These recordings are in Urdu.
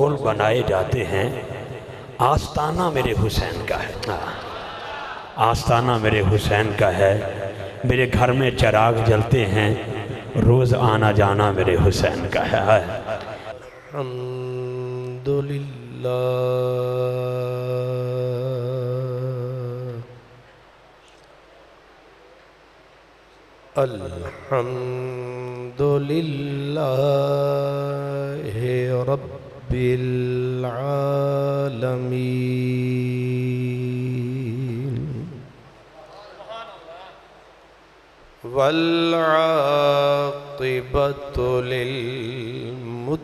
ماحول بنائے جاتے ہیں، آستانہ میرے حسین کا ہے، آستانہ میرے حسین کا ہے، میرے گھر میں چراغ جلتے ہیں، روز آنا جانا میرے حسین کا ہے۔ الحمدللہ الحمدللہ رب العالمین والعاقبۃ للمتقین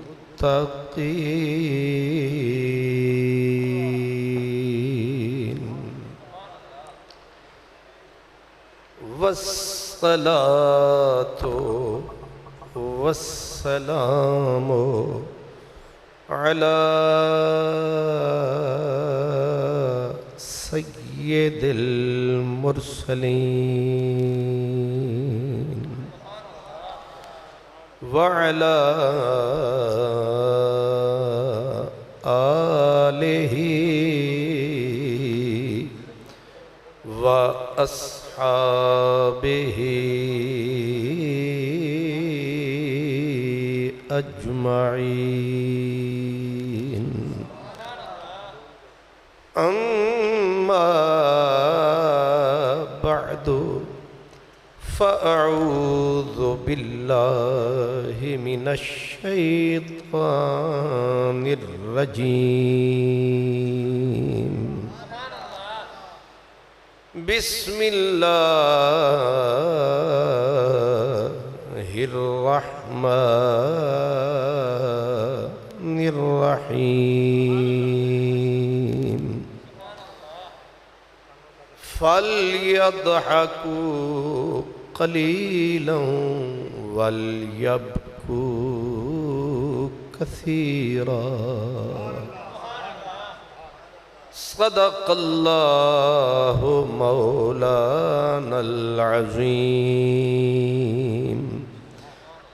والصلاة والسلام على سید المرسلین وعلى آلہ وأصحابہ اجمعین اما بعد فاعوذ باللہ من الشیطان الرجیم بسم اللہ الرحمن الرحیم فَلْيَضْحَكُوا قَلِيلًا وَلْيَبْكُوا كَثِيرًا صدق اللہ مولانا العظیم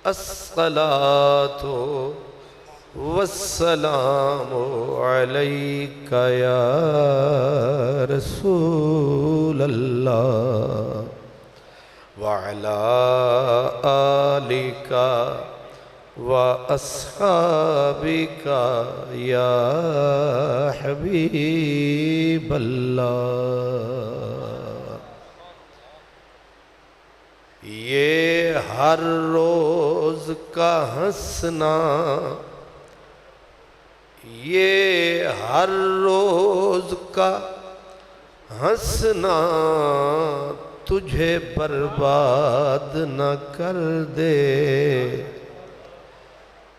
الصلاة والسلام علیک یا رسول اللہ وعلی آلک وَأَصْحَابِكَ يَا حَبِيبَ اللَّهِ یہ ہر روز کا ہنسنا، یہ ہر روز کا ہنسنا تجھے برباد نہ کر دے،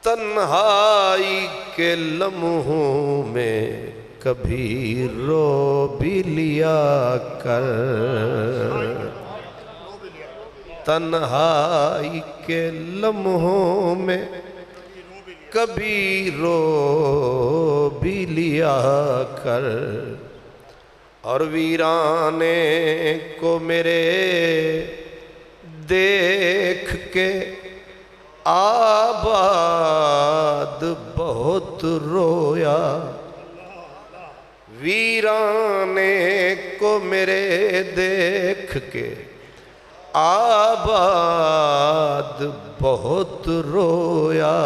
تنہائی کے لمحوں میں کبھی رو بھی لیا کر، تنہائی کے لمحوں میں کبھی رو بھی لیا کر، اور ویرانے کو میرے دیکھ کے آباد بہت رویا، ویرانے کو میرے دیکھ کے آباد بہت رویا،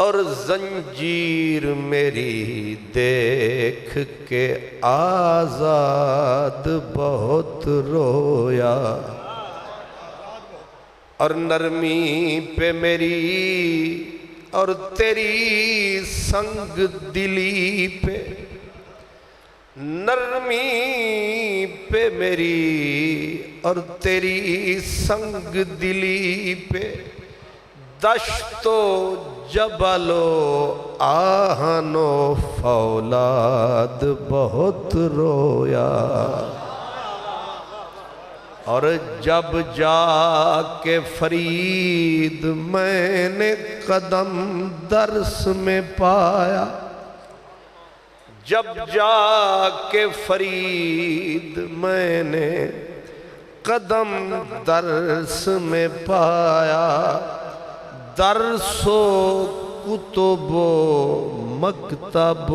اور زنجیر میری دیکھ کے آزاد بہت رویا، اور نرمی پہ میری اور تیری سنگ دلی پہ، نرمی پہ میری اور تیری سنگ دلی پہ، دشت و جبل و آہن و فولاد بہت رویا، اور جب جا کے فرید میں نے قدم درس میں پایا، جب جا کے فرید میں نے قدم درس میں پایا، درس و کتب و مکتب و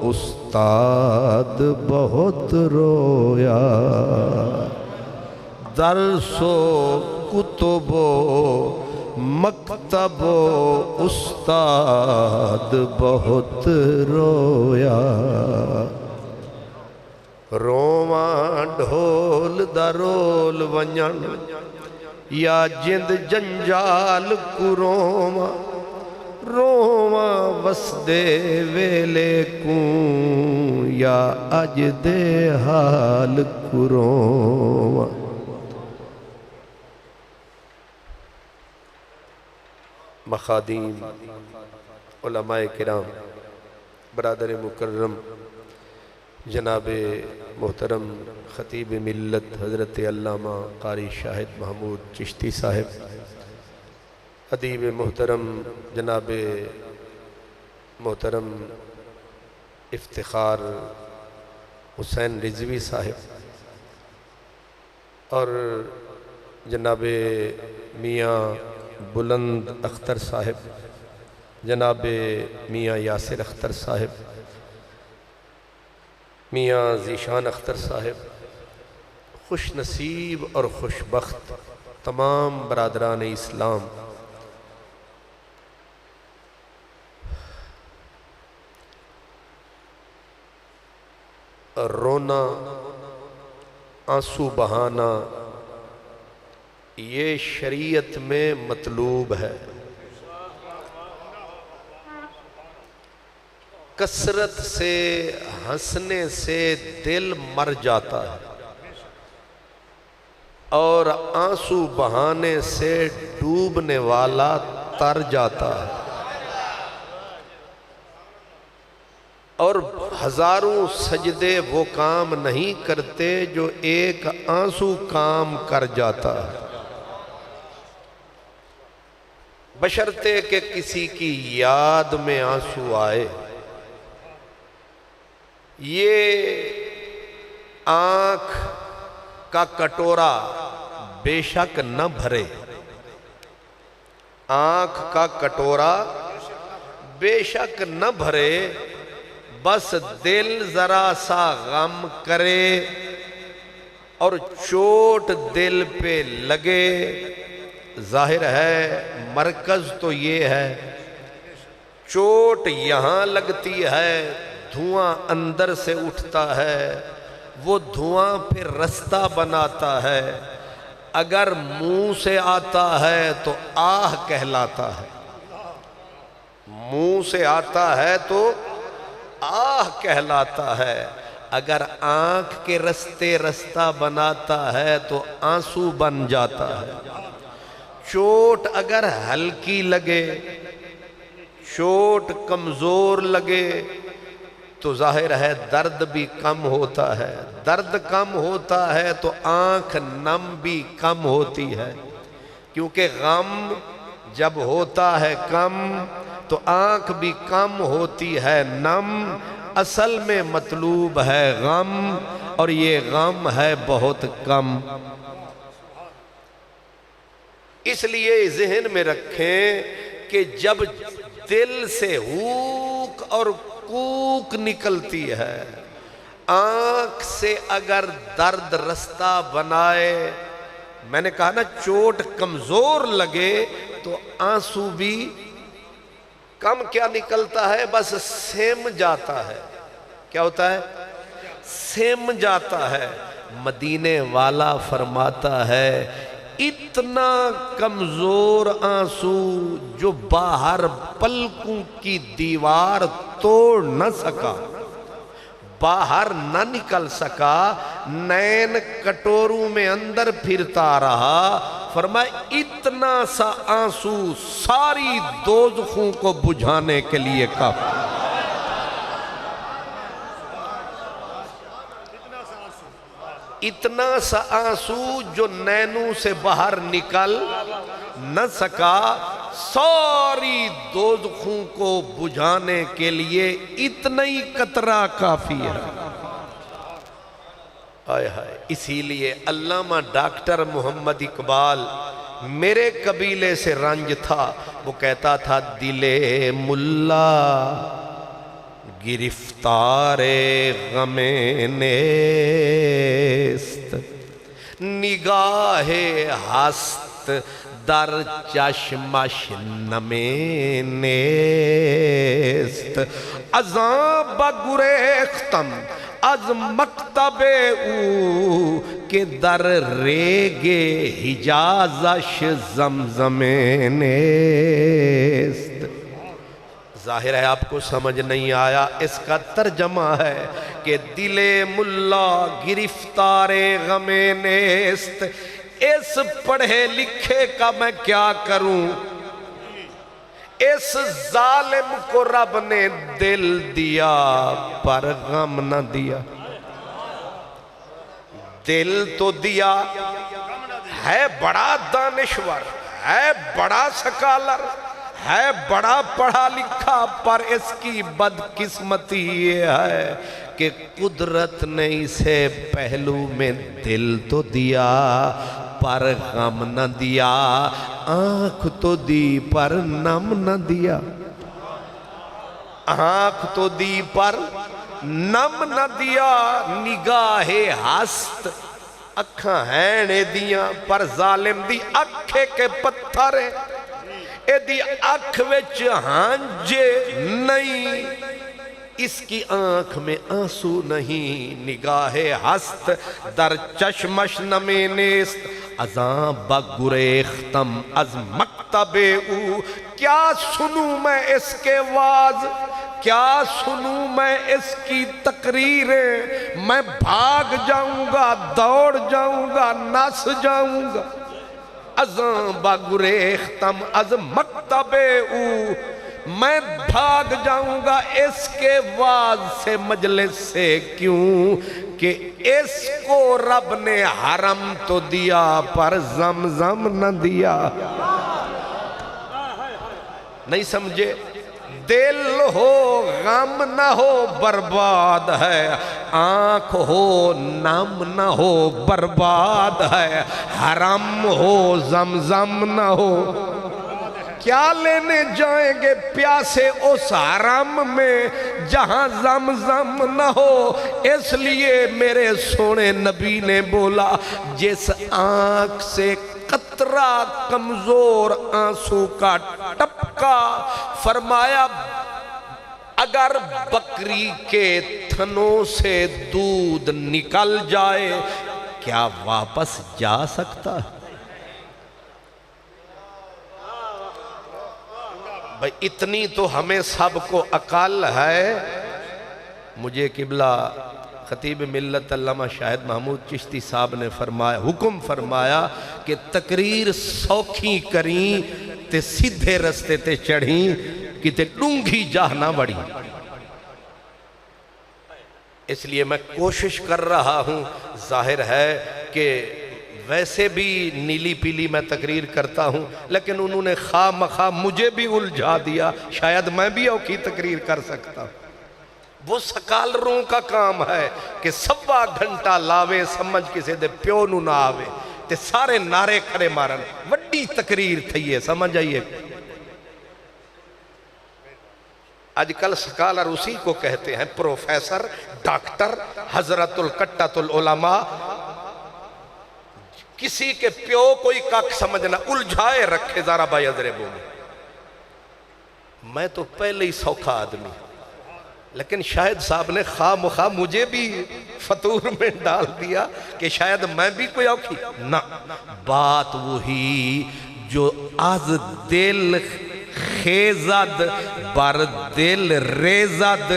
استاد بہت رویا، درس و کتب و مکتب و استاد بہت رویا، رواں ڈھول دا رول ونجن یا جند جنجال کو رواں، رواں وسدے ویلے کوں یا اج دے حال کو رواں۔ مخادیم، علماء کرام، برادر مکرم جناب محترم خطیب ملت حضرت علامہ قاری شاہد محمود چشتی صاحب، ادیب محترم جناب محترم افتخار حسین رضوی صاحب، اور جناب میاں بلند اختر صاحب، جناب میاں یاسر اختر صاحب، میاں ذیشان اختر صاحب، خوش نصیب اور خوش بخت تمام برادران اسلام، رونا آنسو بہانا یہ شریعت میں مطلوب ہے، کثرت سے ہنسنے سے دل مر جاتا ہے اور آنسو بہانے سے ڈوبنے والا تر جاتا ہے، اور ہزاروں سجدے وہ کام نہیں کرتے جو ایک آنسو کام کر جاتا ہے، بشرطے کہ کسی کی یاد میں آنسو آئے۔ یہ آنکھ کا کٹورا بے شک نہ بھرے، آنکھ کا کٹورا بے شک نہ بھرے، بس دل ذرا سا غم کرے اور چوٹ دل پہ لگے۔ ظاہر ہے مرکز تو یہ ہے، چوٹ یہاں لگتی ہے، دھواں اندر سے اٹھتا ہے، وہ دھواں پھر رستہ بناتا ہے، اگر منہ سے آتا ہے تو آہ کہلاتا ہے، منہ سے آتا ہے تو آہ کہلاتا ہے، اگر آنکھ کے رستے رستہ بناتا ہے تو آنسو بن جاتا ہے۔ چوٹ اگر ہلکی لگے، چوٹ کمزور لگے تو ظاہر ہے درد بھی کم ہوتا ہے، درد کم ہوتا ہے تو آنکھ نم بھی کم ہوتی ہے، کیونکہ غم جب ہوتا ہے کم تو آنکھ بھی کم ہوتی ہے نم، اصل میں مطلوب ہے غم اور یہ غم ہے بہت کم۔ اس لیے ذہن میں رکھیں کہ جب دل سے ہوک اور کوک نکلتی ہے، آنکھ سے اگر درد رستہ بنائے، میں نے کہا نا چوٹ کمزور لگے تو آنسو بھی کم کیا نکلتا ہے، بس سم جاتا ہے۔ کیا ہوتا ہے؟ سم جاتا ہے۔ مدینے والا فرماتا ہے اتنا کمزور آنسو جو باہر پلکوں کی دیوار توڑ نہ سکا، باہر نہ نکل سکا، نین کٹوروں میں اندر پھرتا رہا، فرمایا اتنا سا آنسو ساری دوزخوں کو بجھانے کے لیے کافی۔ اتنا سا آنسو جو نینوں سے باہر نکل نہ سکا، ساری دوزخوں کو بجھانے کے لیے اتنا ہی قطرہ کافی ہے۔ آئے ہائے، اسی لیے علامہ ڈاکٹر محمد اقبال، میرے قبیلے سے رنج تھا وہ کہتا تھا دل ملا گرفتار غم نیست، نگاہ ہست در چشمش نم نیست، ازاں بگریختم از مکتب او کہ در ریگ حجازش زمزم نیست۔ ظاہر ہے آپ کو سمجھ نہیں آیا، اس کا ترجمہ ہے کہ دل ملا گرفتار غم نیست۔ اس پڑھے لکھے کا میں کیا کروں، اس ظالم کو رب نے دل دیا پر غم نہ دیا۔ دل تو دیا، ہے بڑا دانشور، ہے بڑا سکالر، ہے بڑا پڑھا لکھا، پر اس کی بدقسمتی یہ ہے کہ قدرت نے اسے پہلو میں دل تو دیا پر غم نہ دیا، آنکھ تو دی پر نم نہ دیا، آنکھ تو دی پر نم نہ دیا، نگاہ ہست اکھاں ہیں نے دیاں پر ظالم دی اکھے کے پتھریں، اے دی اکھ وچ ہانجے نہیں، اس کی آنکھ میں آنسو نہیں، نگاہ ہست در چشمش نم نیست، ازاں بگریختم از مکتب او، کیا سنوں میں اس کے واز، کیا سنوں میں اس کی تقریریں، میں بھاگ جاؤں گا، دوڑ جاؤں گا، نس جاؤں گا، ازاں بگریختم از مکتب او، میں بھاگ جاؤں گا اس کے واز سے، مجلس سے، کیوں کہ اس کو رب نے حرم تو دیا پر زمزم نہ دیا۔ نہیں سمجھے؟ دل ہو غم نہ ہو برباد ہے، آنکھ ہو نم نہ ہو برباد ہے، حرم ہو زمزم نہ ہو، کیا لینے جائیں گے پیاسے اس حرم میں جہاں زمزم نہ ہو۔ اس لیے میرے سونے نبی نے بولا، جس آنکھ سے قطرہ کمزور آنسو کا ٹپکا، فرمایا اگر بکری کے تھنوں سے دودھ نکل جائے کیا واپس جا سکتا ہے؟ بھئی اتنی تو ہمیں سب کو عقل ہے۔ مجھے قبلہ خطیب ملت علامہ شاہد محمود چشتی صاحب نے فرمایا، حکم فرمایا کہ تقریر سوکھی کریں تے سیدھے رستے تے چڑھیں کتے ڈونگھی جاہ نہ بڑی۔ اس لیے میں کوشش کر رہا ہوں، ظاہر ہے کہ ویسے بھی نیلی پیلی میں تقریر کرتا ہوں، لیکن انہوں نے خواہ مخواہ مجھے بھی الجھا دیا، شاید میں بھی اوکھی تقریر کر سکتا ہوں۔ وہ سکالروں کا کام ہے کہ سوا گھنٹہ لاوے سمجھ کسے دے پیو نو نہ آوے تے سارے نعرے کھڑے مارن، وڈی تقریر تھئیے، سمجھ آئیے۔ آج کل سکالر اسی کو کہتے ہیں، پروفیسر، ڈاکٹر، حضرت القٹۃ العلماء، کسی کے پیو کوئی کاک سمجھنا، الجھائے رکھے ذرا بھائی ادرے بولے۔ میں تو پہلے ہی سوکھا آدمی، لیکن شاہد صاحب نے خواہ مخواہ مجھے بھی فطور میں ڈال دیا کہ شاید میں بھی کوئی اوکھی نہ۔ بات وہی جو از دل خیزد بر دل ریزد،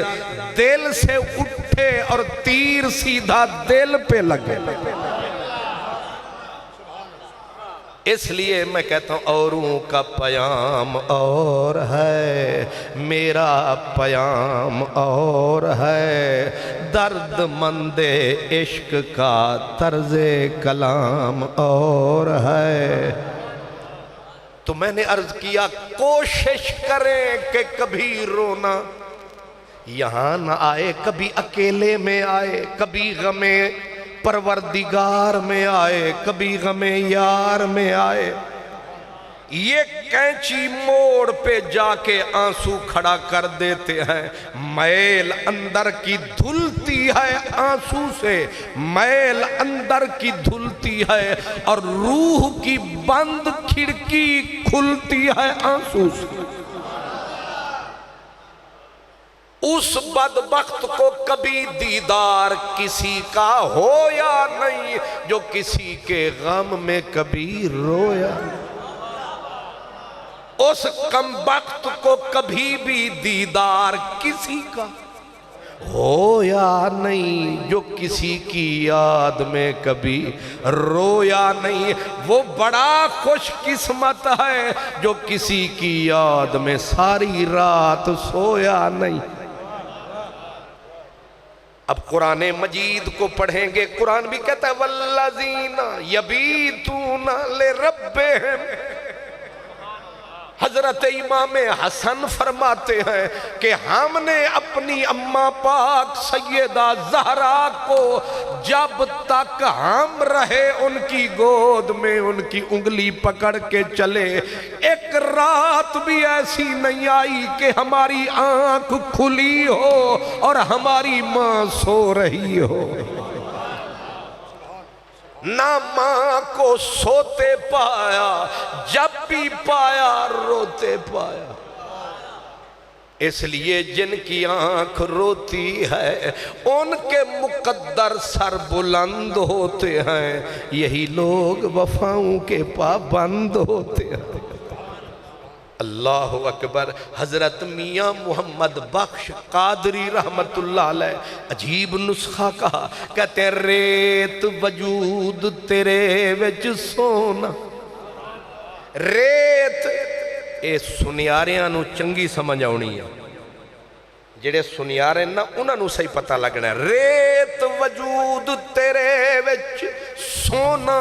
دل سے اٹھے اور تیر سیدھا دل پہ لگے۔ اس لیے میں کہتا ہوں اوروں کا پیام اور ہے، میرا پیام اور ہے، درد مند عشق کا طرز کلام اور ہے۔ تو میں نے عرض کیا کوشش کریں کہ کبھی رونا یہاں نہ آئے، کبھی اکیلے میں آئے، کبھی غم پروردگار میں آئے، کبھی غم یار میں آئے۔ یہ کینچی موڑ پہ جا کے آنسو کھڑا کر دیتے ہیں، میل اندر کی دھلتی ہے آنسو سے، میل اندر کی دھلتی ہے، اور روح کی بند کھڑکی کھلتی ہے آنسو سے۔ اس بدبخت کو کبھی دیدار کسی کا ہو یا نہیں جو کسی کے غم میں کبھی رویا، اس کم بخت کو کبھی بھی دیدار کسی کا ہو یا نہیں جو کسی کی یاد میں کبھی رویا نہیں۔ وہ بڑا خوش قسمت ہے جو کسی کی یاد میں ساری رات سویا نہیں۔ اب قرآن مجید کو پڑھیں گے، قرآن بھی کہتا ہے وَالَّذِينَ يَبِيتُونَ لِرَبِّهِمْ۔ حضرت امام حسن فرماتے ہیں کہ ہم نے اپنی اماں پاک سیدہ زہرا کو جب تک ہم رہے ان کی گود میں ان کی انگلی پکڑ کے چلے، ایک رات بھی ایسی نہیں آئی کہ ہماری آنکھ کھلی ہو اور ہماری ماں سو رہی ہو، نہ ماں کو سوتے پایا، جب بھی پایا روتے پایا۔ اس لیے جن کی آنکھ روتی ہے ان کے مقدر سر بلند ہوتے ہیں، یہی لوگ وفاؤں کے پابند ہوتے ہیں۔ اللہ اکبر۔ حضرت میاں محمد بخش قادری رحمت اللہ علیہ عجیب نسخہ کہا، کہتے ہیں ریت وجود تیرے وچ سونا، ریت اے سنیاریاں نو چنگی سمجھ آنی ہے، جڑے سنیارے نا انہاں نو صحیح پتہ لگنا ہے۔ ریت وجود تیرے وچ سونا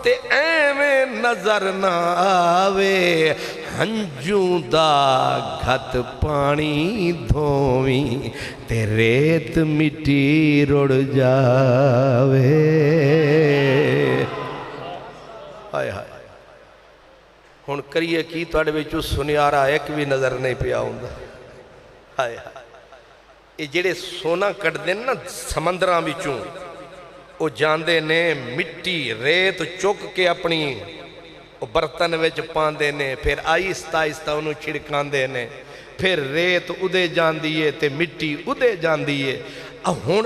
تے ایویں نظر نہ آوے، ہنجوں دا گھت پانی دھوویں تے ریت مٹی رڑ جاوے۔ آئے ہائے، ہن کریے کی تواڈے وچوں سنیارا ایک بھی نظر نہیں پیا ہوندا۔ ہائے ہائے، یہ جڑے سونا کٹ دیں نا سمندراں وچوں، وہ جاندے نے مٹی ریت چک کے اپنی برتن وچ پاندے نے، پھر آہستہ آہستہ انہوں چھڑکاندے نے، پھر ریت ادے جاندی ہے تے مٹی ادے جاندی ہے۔ ہن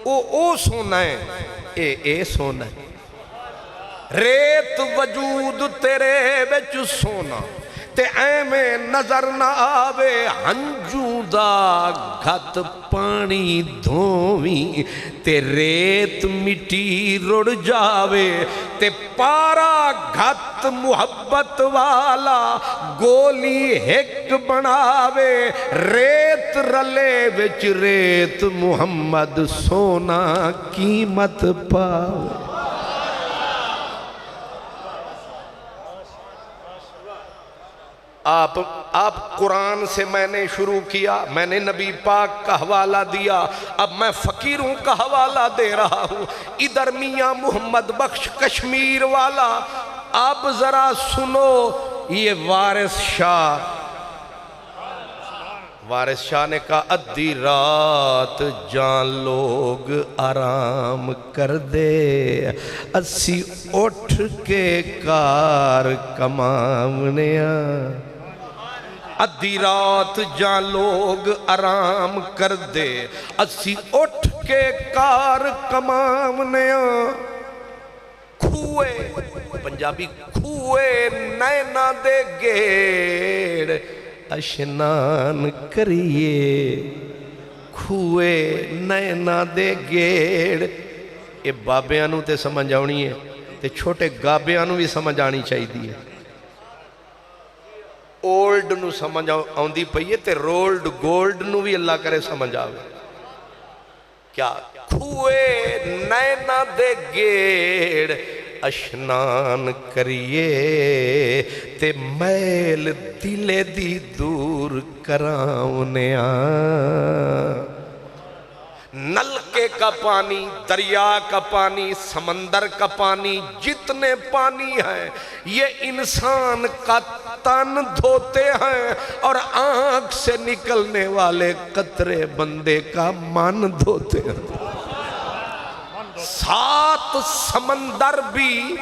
او سونا ہے، اے سونا ہے۔ ریت وجود تیرے وچ سونا تے ایویں نظر نہ آوے، ہنجوں دا گھت پانی دھوویں تے ریت مٹی رڑ جاوے، تے پارا گھت محبت والا گولی ہک بناوے، ریت رلے وچ ریت محمد سونا قیمت پاوے۔ آپ قرآن سے میں نے شروع کیا، میں نے نبی پاک کا حوالہ دیا، اب میں فقیروں کا حوالہ دے رہا ہوں۔ ادھر میاں محمد بخش کشمیر والا، اب ذرا سنو یہ وارث شاہ نے کہا ادھی رات جان لوگ آرام کر دے، اسی اٹھ کے کار کمامنیا، ادھی رات جان لوگ آرام کر دے، اسی اٹھ کے کار کمامنیا، کھوئے پنجابی کھوئے نینا دے گیڑ اشنان کریے، کھوئے نینا دے گیڑ۔ یہ بابیاں تے سمجھ آنی ہے تے چھوٹے گابیاں بھی سمجھ آنی چاہی دی ہے۔ اولڈ نو سمجھ آندی پئیے تے رولڈ گولڈ نو بھی اللہ کرے سمجھ آوے۔ کیا کھوئے نینا دے گیڑ اشنان کریے، تے میل دلے دی دور کراؤنیا، نلکے کا پانی، دریا کا پانی، سمندر کا پانی، جتنے پانی ہیں یہ انسان کا تن دھوتے ہیں، اور آنکھ سے نکلنے والے قطرے بندے کا من دھوتے ہیں۔ 7 سمندر بھی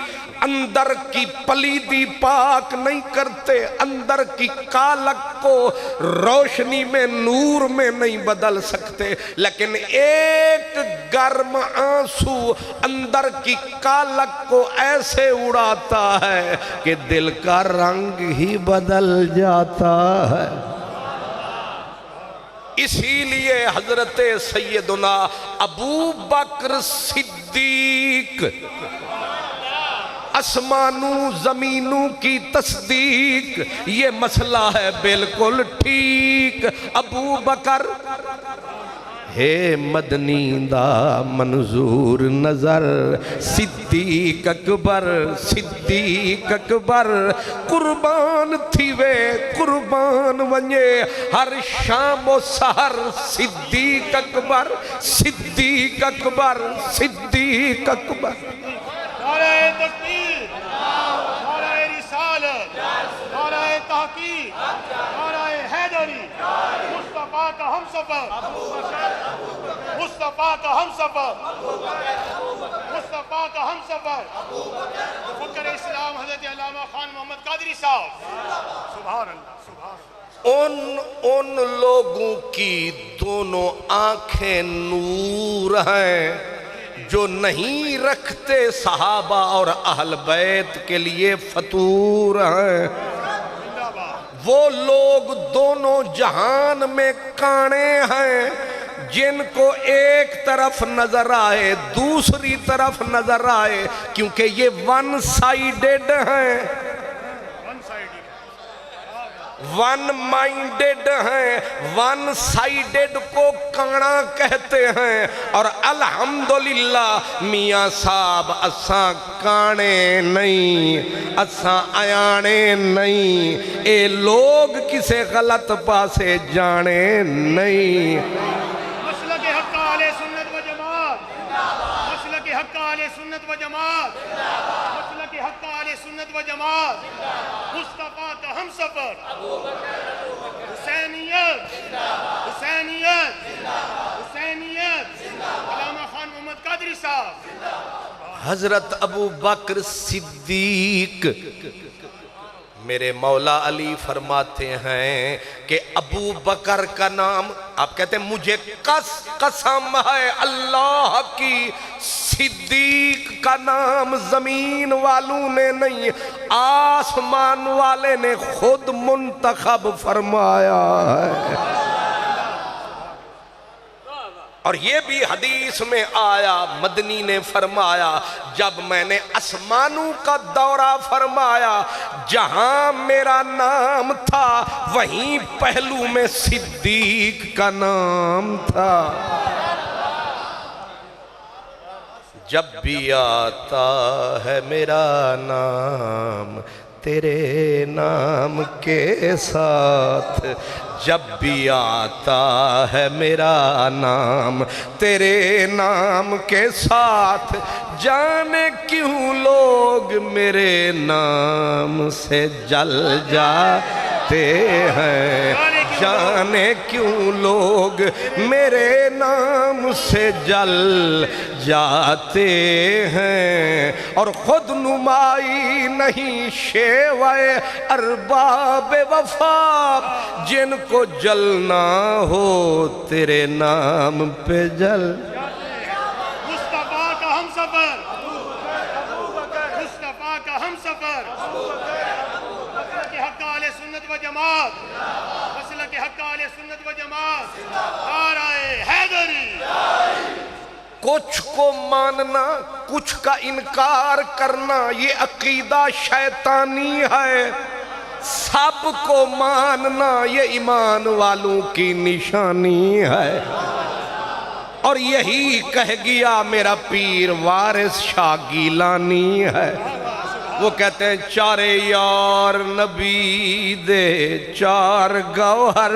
اندر کی پلیدی پاک نہیں کرتے، اندر کی کالک کو روشنی میں، نور میں نہیں بدل سکتے، لیکن ایک گرم آنسو اندر کی کالک کو ایسے اڑاتا ہے کہ دل کا رنگ ہی بدل جاتا ہے۔ اسی لیے حضرت سیدنا ابو بکر صدیق آسمانوں زمینوں کی تصدیق، یہ مسئلہ ہے بالکل ٹھیک۔ ابو بکر ہے مدنی دا منظور نظر، صدیق اکبر، صدیق اکبر قربان تھی وے قربان ونجے ہر شام و سحر، صدیق اکبر، صدیق اکبر، صدیق اکبر۔ نعرہ تکبیر، نعرہ رسالت، نعرہ تحقیق، نعرہ حیدری، مصطفیٰ کا ہم سفر، مصطفیٰ کا ہم سفر، مصطفیٰ کا ہم سفر، فکر اسلام حضرت علامہ خان محمد قادری صاحب۔ سبحان اللہ، سبحان اللہ۔ ان لوگوں کی دونوں آنکھیں نور ہیں جو نہیں رکھتے صحابہ اور اہل بیت کے لیے فطور ہیں۔ وہ لوگ دونوں جہان میں کانے ہیں جن کو ایک طرف نظر آئے دوسری طرف نظر آئے، کیونکہ یہ ون سائیڈڈ ہیں، ون مائنڈڈ ہیں۔ ون سائیڈڈ کو کانا کہتے ہیں، اور الحمدللہ میاں صاحب اساں کانے نہیں، اساں آیانے نہیں، اے لوگ کسے غلط پاسے جانے نہیں۔ مسلک حق اہل سنت و جماعت، مسلک حق اہل سنت و جماعت، مسلک حق اہل سنت و جماعت، مصطفیٰ کا ہم سفر، حسینیت، حسینیت، حسینیت، علامہ خان محمد قادری صاحب۔ حضرت ابو بکر صدیق، میرے مولا علی فرماتے ہیں کہ ابو بکر کا نام، آپ کہتے ہیں مجھے قسم ہے اللہ کی، صدیق کا نام زمین والوں نے نہیں آسمان والے نے خود منتخب فرمایا ہے۔ اور یہ بھی حدیث میں آیا، مدنی نے فرمایا جب میں نے آسمانوں کا دورہ فرمایا، جہاں میرا نام تھا وہیں پہلو میں صدیق کا نام تھا۔ جب بھی آتا ہے میرا نام تیرے نام کے ساتھ، جب بھی آتا ہے میرا نام تیرے نام کے ساتھ، جانے کیوں لوگ میرے نام سے جل جاتے ہیں، جانے کیوں لوگ میرے نام سے جل جاتے ہیں، اور خود نمائی نہیں شیوائے ارباب وفا، جن کو جلنا ہو تیرے نام پہ جل۔ مصطفیٰ کا ہم سفر، مصطفیٰ کا ہم سفر، مسلک حق اہل سنت و جماعت، مسلک حق اہل سنت و جماعت، نعرہ حیدری۔ کچھ کو ماننا، کچھ کا انکار کرنا، یہ عقیدہ شیطانی ہے۔ سب کو ماننا یہ ایمان والوں کی نشانی ہے، اور یہی کہہ گیا میرا پیر وارث شاہ گیلانی ہے۔ وہ کہتے ہیں چارے یار نبی دے چار گوہر،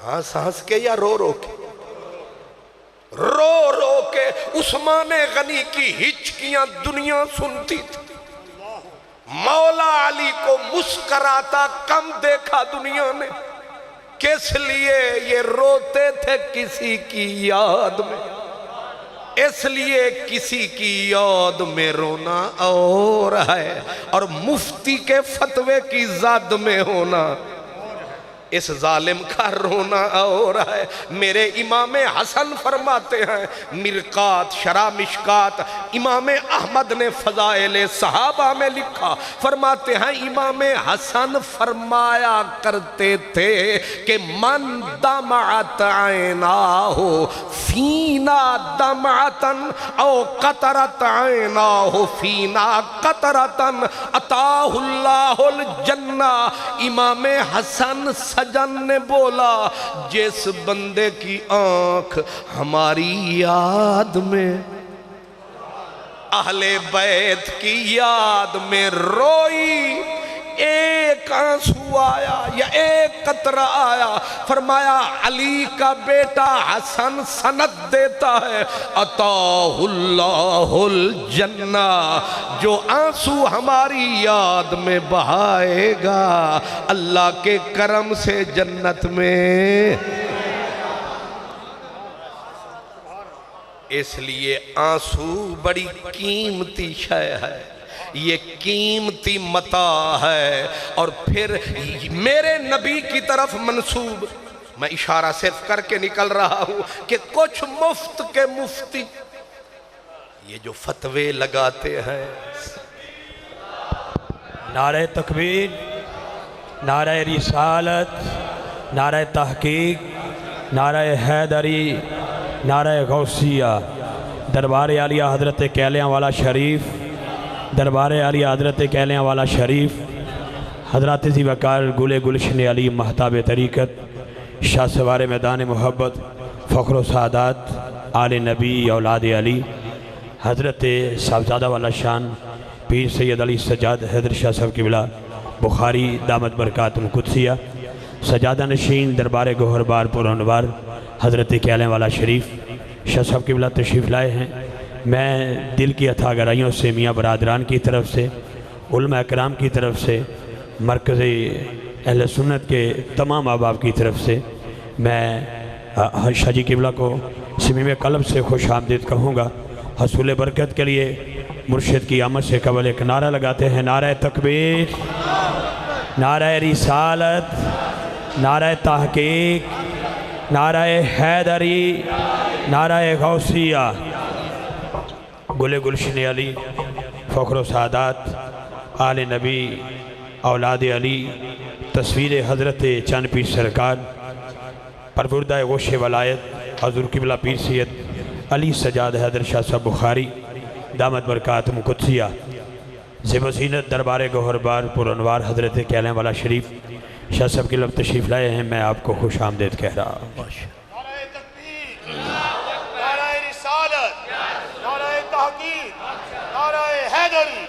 ہنس ہنس کے یا رو رو کے؟ رو رو کے عثمان غنی کی ہچکیاں دنیا سنتی تھی، مولا علی کو مسکراتا کم دیکھا دنیا نے، کس لیے یہ روتے تھے کسی کی یاد میں، اس لیے کسی کی یاد میں رونا اور ہے، اور مفتی کے فتوے کی زد میں ہونا اس ظالم کا رونا اور ہے۔ میرے امام حسن فرماتے ہیں، مرقات شرح مشکات امام احمد نے فضائل صحابہ میں لکھا، فرماتے ہیں امام حسن فرمایا کرتے تھے کہ من دمعت عیناہ فینا دمعتن او قطرت عیناہ فینا قطرتن اتاہ اللہ الجنہ۔ امام حسن سجن نے بولا، جس بندے کی آنکھ ہماری یاد میں، اہل بیت کی یاد میں روئی، ایک آنسو آیا یا ایک قطرہ آیا، فرمایا علی کا بیٹا حسن سند دیتا ہے، عطاہ اللہ الجنہ، جو آنسو ہماری یاد میں بہائے گا اللہ کے کرم سے جنت میں۔ اس لیے آنسو بڑی قیمتی شے ہے، یہ قیمتی متاع ہے، اور پھر میرے نبی کی طرف منسوب، میں اشارہ صرف کر کے نکل رہا ہوں کہ کچھ مفت کے مفتی یہ جو فتوے لگاتے ہیں، نعرہ تکبیر، نعرہ رسالت، نعرہ تحقیق، نعرہ حیدری، نعرہ غوثیہ، دربار عالیہ حضرت کیلیاں والا شریف، دربار عالیہ حضرت کیلیاں والا شریف، حضرات ذی وقار گل گلشن علی مہتاب طریقت، شاہ سوار میدان محبت، فخر و سعادات، آل نبی اولاد علی، حضرت صاحبزادہ والا شان پیر سید علی سجاد حیدر شاہ صاحب قبلہ بخاری دامت برکاتم قدسیہ، سجادہ نشین دربار گوہر بار پر انوار حضرت کیلیاں والا شریف، شاہ صاحب قبلہ تشریف لائے ہیں۔ میں دل کی عطا گرائیوں سے، میاں برادران کی طرف سے، علماء اکرام کی طرف سے، مرکز اہل سنت کے تمام احباب کی طرف سے میں شاہ جی قبلہ کو صمیم قلب سے خوش آمدید کہوں گا۔ حصول برکت کے لیے مرشد کی آمد سے قبل ایک نعرہ لگاتے ہیں، نعرہ تکبیر، نعرہ رسالت، نعرہ تحقیق، نعرہ حیدری، نعرہ غوثیہ، گل گلشن علی، فخر و سعادات، آل نبی اولاد علی، تصویر حضرت چاند پیر سرکار، پروردہ غوث ولایت حضور قبلہ پیر سید علی سجاد حیدر شاہ صاحب بخاری دامت برکاتم قدسیہ، زیب و زینت دربار گوہر بار پر انوار حضرت کیلیاں والا شریف، شاہ صاحب کی لب تشریف لائے ہیں، میں آپ کو خوش آمدید کہہ رہا ہوں۔ نعرہ تکبیر، نعرہ رسالت، نعرہ تحقیق، نعرہ حیدری،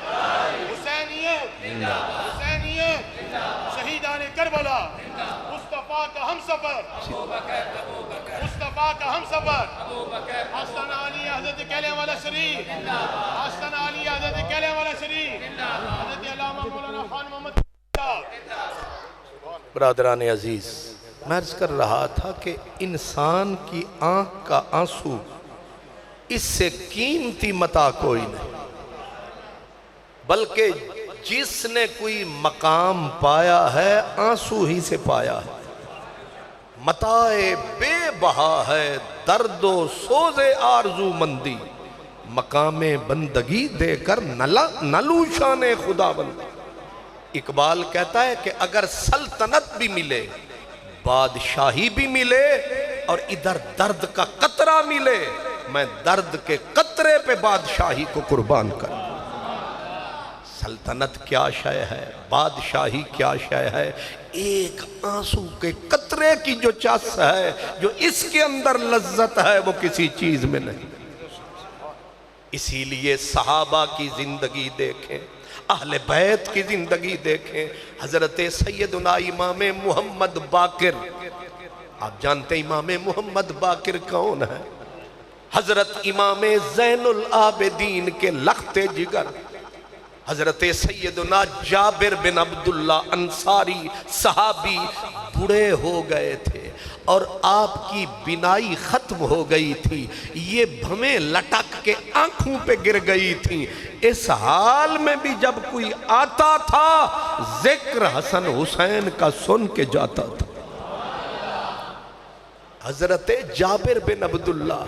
حسینیت، حسینیت، شہیدان کربلا، مصطفیٰ کا ہم سفر، مصطفیٰ کا ہم سفر، آستانہ علی حضرت کیلیاں والا شریف، آستانہ علی حضرت کیلیاں والا شریف، حضرت علامہ مولانا خان محمد برادران عزیز، میں عرض کر رہا تھا کہ انسان کی آنکھ کا آنسو اس سے قیمتی متاع کوئی نہیں، بلکہ جس نے کوئی مقام پایا ہے آنسو ہی سے پایا ہے۔ متاع بے بہا ہے درد و سوز آرزو مندی، مقام بندگی دے کر نلو شان خدا بندی۔ اقبال کہتا ہے کہ اگر سلطنت بھی ملے، بادشاہی بھی ملے، اور ادھر درد کا قطرہ ملے، میں درد کے قطرے پہ بادشاہی کو قربان کر۔ سلطنت کیا شے ہے، بادشاہی کیا شے ہے، ایک آنسو کے قطرے کی جو چس ہے، جو اس کے اندر لذت ہے، وہ کسی چیز میں نہیں۔ اسی لیے صحابہ کی زندگی دیکھیں، اہل بیت کی زندگی دیکھیں، حضرت سیدنا امام محمد باقر آپ جانتے ہیں امام محمد باقر کون ہے؟ حضرت امام زین العابدین کے لخت جگر حضرت سیدنا جابر بن عبداللہ انصاری صحابی بوڑھے ہو گئے تھے اور آپ کی بینائی ختم ہو گئی تھی، یہ بھمیں لٹک کے آنکھوں پہ گر گئی تھی۔ اس حال میں بھی جب کوئی آتا تھا ذکر حسن حسین کا سن کے جاتا تھا۔ حضرت جابر بن عبداللہ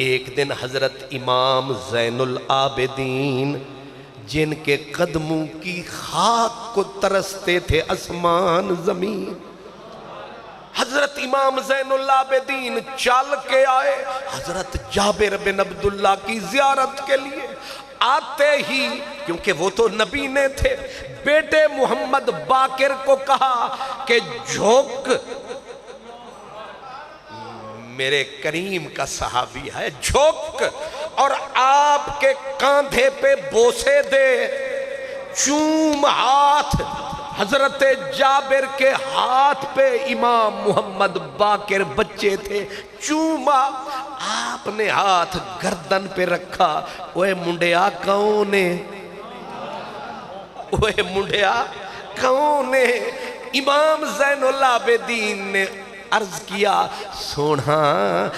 ایک دن حضرت امام زین العابدین جن کے قدموں کی خاک کو ترستے تھے آسمان زمین، حضرت امام زین العابدین چل کے آئے حضرت جابر بن عبداللہ کی زیارت کے لیے۔ آتے ہی کیونکہ وہ تو نبی نے تھے، بیٹے محمد باقر کو کہا کہ جھوک، میرے کریم کا صحابی ہے، جھوک اور آپ کے کاندھے پہ بوسے دے، چوم ہاتھ۔ حضرت جابر کے ہاتھ پہ امام محمد باقر بچے تھے، چوما۔ آپ نے ہاتھ گردن پہ رکھا، اوے منڈیا کون ہے؟ اوے منڈیا کون ہے؟ امام زین العابدین نے عرض کیا، سونا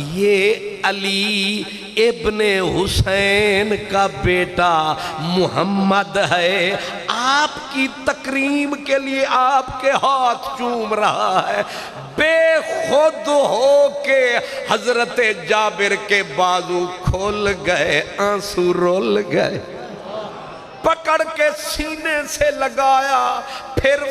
یہ علی ابن حسین کا بیٹا محمد ہے، آپ کی تکریم کے لیے آپ کے ہاتھ چوم رہا ہے۔ بے خود ہو کے حضرت جابر کے بازو کھول گئے، آنسو رول گئے، پکڑ کے سینے سے لگایا، پھر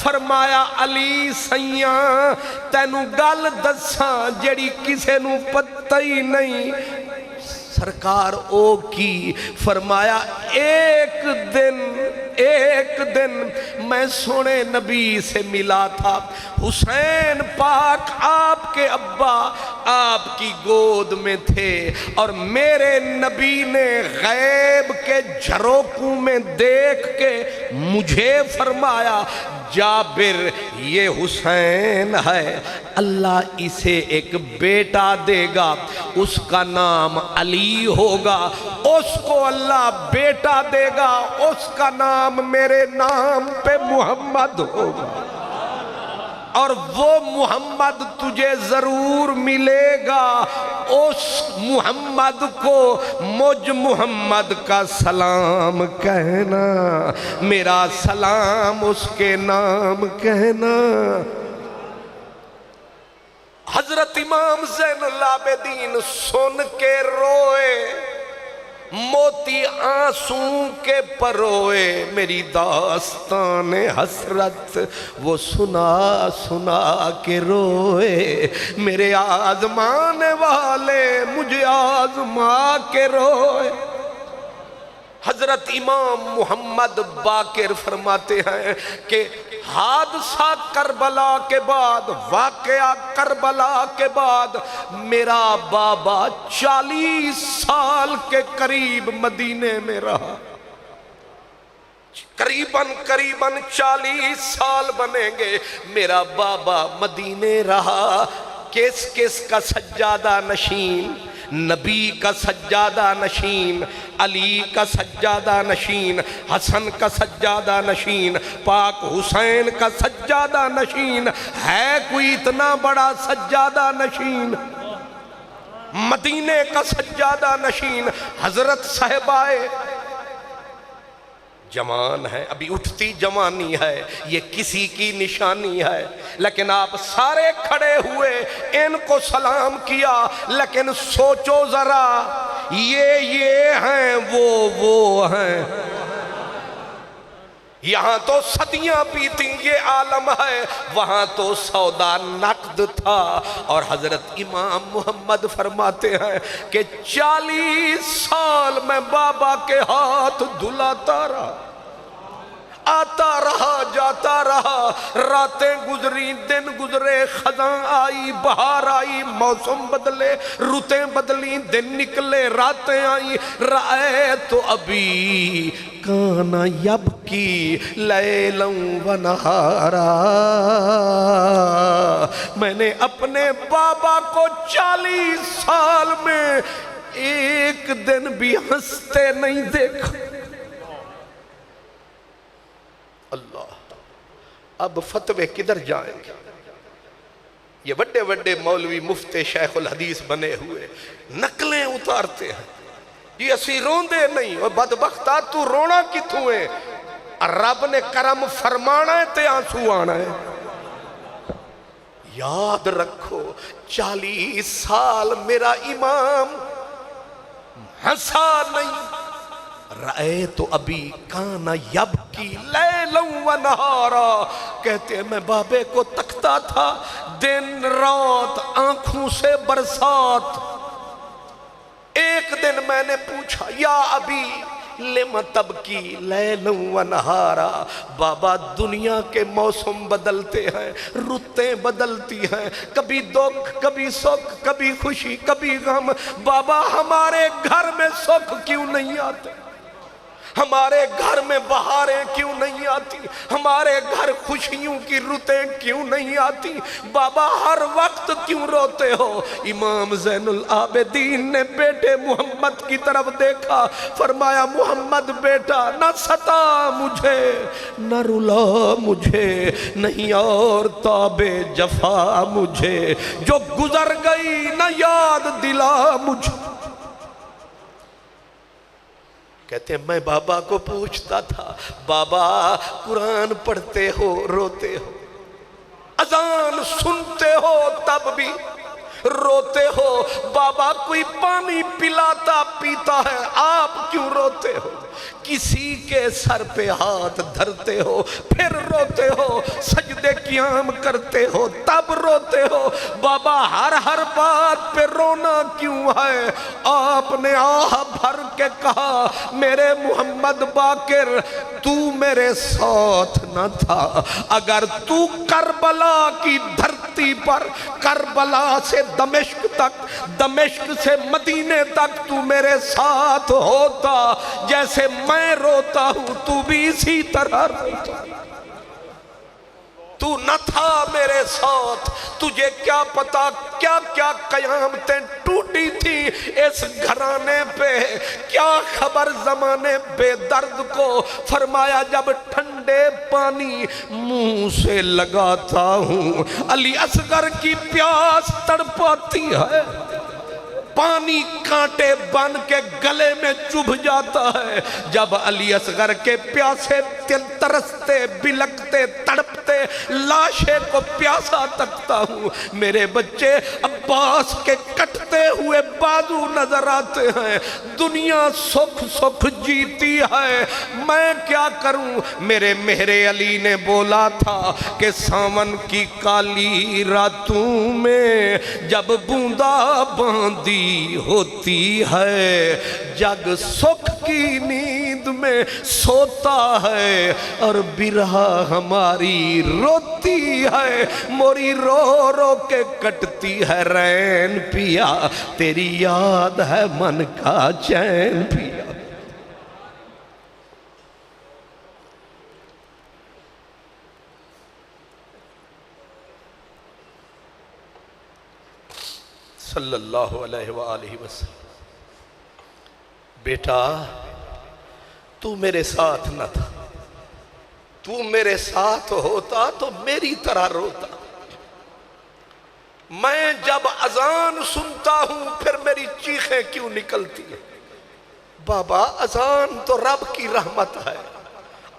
فرمایا علی سیاں تینوں گل دساں جڑی کسے نوں پتہ ہی نہیں۔ سرکار او کی فرمایا ایک دن میں سونے نبی سے ملا تھا، حسین پاک آپ کے ابا آپ کی گود میں تھے اور میرے نبی نے غیب کے جھروکوں میں دیکھ کے مجھے فرمایا جابر یہ حسین ہے، اللہ اسے ایک بیٹا دے گا، اس کا نام علی ہوگا، اس کو اللہ بیٹا دے گا، اس کا نام میرے نام پہ محمد ہوگا، اور وہ محمد تجھے ضرور ملے گا، اس محمد کو مجھ محمد کا سلام کہنا، میرا سلام اس کے نام کہنا۔ حضرت امام زین العابدین سن کے روئے، موتی آنسوں کے پروئے، میری داستان حسرت وہ سنا کے روئے، میرے آزمانے والے مجھے آزما کے روئے۔ حضرت امام محمد باقر فرماتے ہیں کہ حادثہ کربلا کے بعد، واقعہ کربلا کے بعد میرا بابا 40 سال کے قریب مدینے میں رہا، قریباً 40 سال بنیں گے میرا بابا مدینے رہا۔ کس کا سجادہ نشین؟ نبی کا سجادہ نشین، علی کا سجادہ نشین، حسن کا سجادہ نشین، پاک حسین کا سجادہ نشین۔ ہے کوئی اتنا بڑا سجادہ نشین؟ مدینے کا سجادہ نشین حضرت صاحبائے جوان ہے، ابھی اٹھتی جوانی ہے، یہ کسی کی نشانی ہے، لیکن آپ سارے کھڑے ہوئے ان کو سلام کیا، لیکن سوچو ذرا یہ ہیں وہ ہیں، یہاں تو صدیاں بیتی یہ عالم ہے، وہاں تو سودا نقد تھا۔ اور حضرت امام محمد فرماتے ہیں کہ 40 سال میں بابا کے ہاتھ دھلاتا رہا، آتا رہا جاتا رہا، راتیں گزری دن گزرے، خزاں آئی بہار آئی، موسم بدلے رتیں بدلی، دن نکلے راتیں آئی، رائے تو ابھی کانا یبکی لیلاً و نہارا، میں نے اپنے بابا کو 40 سال میں ایک دن بھی ہنستے نہیں دیکھا۔ اللہ، اب فتوے کدھر جائیں گے؟ یہ بڑے بڑے مولوی مفتی شیخ الحدیث بنے ہوئے نقلیں اتارتے ہیں، یہ اسی روندے نہیں، اور بدبختہ تو رونا کتوں ہے؟ رب نے کرم فرمانا ہے تے آنسو آنا ہے۔ یاد رکھو 40 سال میرا امام ہنسا نہیں۔ رأیت ابی کانا یبکی لیلا و نہارا، کہتے ہیں میں بابے کو تکتا تھا دن رات آنکھوں سے برسات۔ ایک دن میں نے پوچھا یا ابی لم تبکی لیلا و نہارا، بابا دنیا کے موسم بدلتے ہیں، رتیں بدلتی ہیں، کبھی دکھ کبھی سکھ، کبھی خوشی کبھی غم، بابا ہمارے گھر میں سکھ کیوں نہیں آتے؟ ہمارے گھر میں بہاریں کیوں نہیں آتی؟ ہمارے گھر خوشیوں کی رتیں کیوں نہیں آتی؟ بابا ہر وقت کیوں روتے ہو؟ امام زین العابدین نے بیٹے محمد کی طرف دیکھا، فرمایا محمد بیٹا نہ ستا مجھے نہ رلا مجھے، نہیں اور تاب جفا مجھے، جو گزر گئی نہ یاد دلا مجھے۔ کہتے ہیں میں بابا کو پوچھتا تھا بابا قرآن پڑھتے ہو روتے ہو، اذان سنتے ہو تب بھی روتے ہو، بابا کوئی پانی پلاتا پیتا ہے آپ کیوں روتے ہو؟ کسی کے سر پہ ہاتھ دھرتے ہو پھر روتے ہو، سجدے قیام کرتے ہو تب روتے ہو، بابا ہر بات پہ رونا کیوں ہے؟ آپ نے آہ بھر کے کہا میرے محمد باقر تو میرے ساتھ نہ تھا، اگر تو کربلا کی دھرتی پر کربلا سے دمشق تک، دمشق سے مدینے تک تو میرے ساتھ ہوتا، جیسے میں روتا ہوں تو بھی اسی طرح روتا۔ تو نہ تھا میرے ساتھ، تجھے کیا پتا کیا کیا قیامتیں ٹوٹی تھی اس گھرانے پہ، کیا خبر زمانے بے درد کو۔ فرمایا جب ٹھنڈے پانی منہ سے لگاتا ہوں علی اصغر کی پیاس تڑپاتی ہے، پانی کانٹے بن کے گلے میں چبھ جاتا ہے، جب علی اصغر کے پیاسے ترستے بلکتے تڑپتے لاشے کو پیاسا تکتا ہوں، میرے بچے عباس کے کٹتے ہوئے بازو نظر آتے ہیں، دنیا سکھ سکھ جیتی ہے، میں کیا کروں؟ میرے مہر علی نے بولا تھا کہ ساون کی کالی راتوں میں جب بوندا باندی ہوتی ہے، جگ سکھ کی نیند میں سوتا ہے اور برہا ہماری روتی ہے، موری رو رو کے کٹتی ہے رین پیا، تیری یاد ہے من کا چین پیا۔ صلی اللہ علیہ وآلہ وسلم، بیٹا تو میرے ساتھ نہ تھا، تو میرے ساتھ ہوتا تو میری طرح روتا۔ میں جب اذان سنتا ہوں پھر میری چیخیں کیوں نکلتی ہیں؟ بابا اذان تو رب کی رحمت ہے،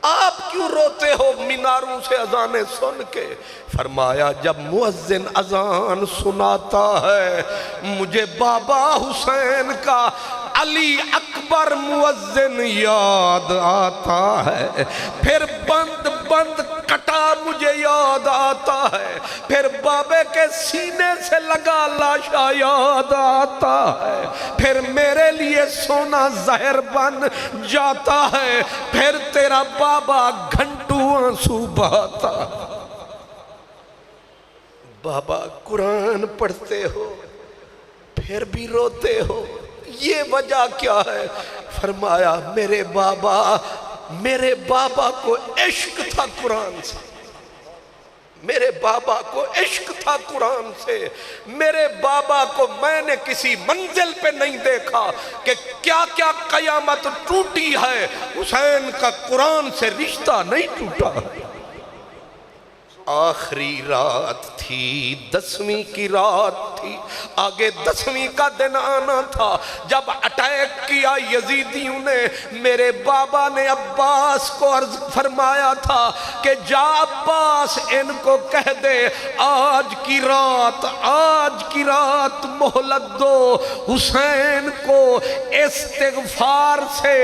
آپ کیوں روتے ہو میناروں سے اذانیں سن کے؟ فرمایا جب مؤذن اذان سناتا ہے مجھے بابا حسین کا علی اکبر مؤذن یاد آتا ہے، پھر بند بند کٹا مجھے یاد آتا ہے، پھر بابے کے سینے سے لگا لاشا یاد آتا ہے، پھر میرے لیے سونا زہر بن جاتا ہے، پھر تیرا بابا گھنٹوں آنسو بہاتا۔ بابا قرآن پڑھتے ہو پھر بھی روتے ہو، یہ وجہ کیا ہے؟ فرمایا میرے بابا کو عشق تھا قرآن سے، میرے بابا کو عشق تھا قرآن سے، میرے بابا کو میں نے کسی منزل پہ نہیں دیکھا کہ کیا کیا قیامت ٹوٹی ہے، حسین کا قرآن سے رشتہ نہیں ٹوٹا۔ آخری رات تھی، 10ویں کی رات تھی، آگے 10ویں کا دن آنا تھا، جب اٹیک کیا یزیدیوں نے، میرے بابا نے عباس کو عرض فرمایا تھا کہ جا عباس ان کو کہہ دے آج کی رات مہلت دو، حسین کو استغفار سے،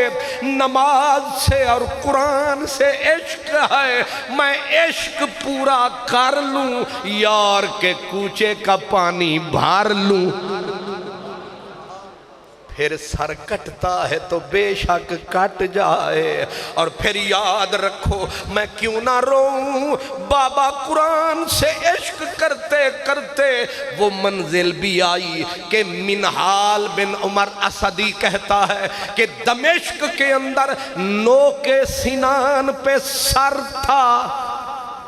نماز سے اور قرآن سے عشق ہے، میں عشق پورا کر لوں، یار کے کوچے کا پانی بھار لوں۔ پھر سر کٹتا ہے تو بے شک کٹ جائے، اور پھر یاد رکھو میں کیوں نہ روؤں، بابا قرآن سے عشق کرتے کرتے وہ منزل بھی آئی کہ منہال بن عمر اسدی کہتا ہے کہ دمشق کے اندر نوک سنان پہ سر تھا،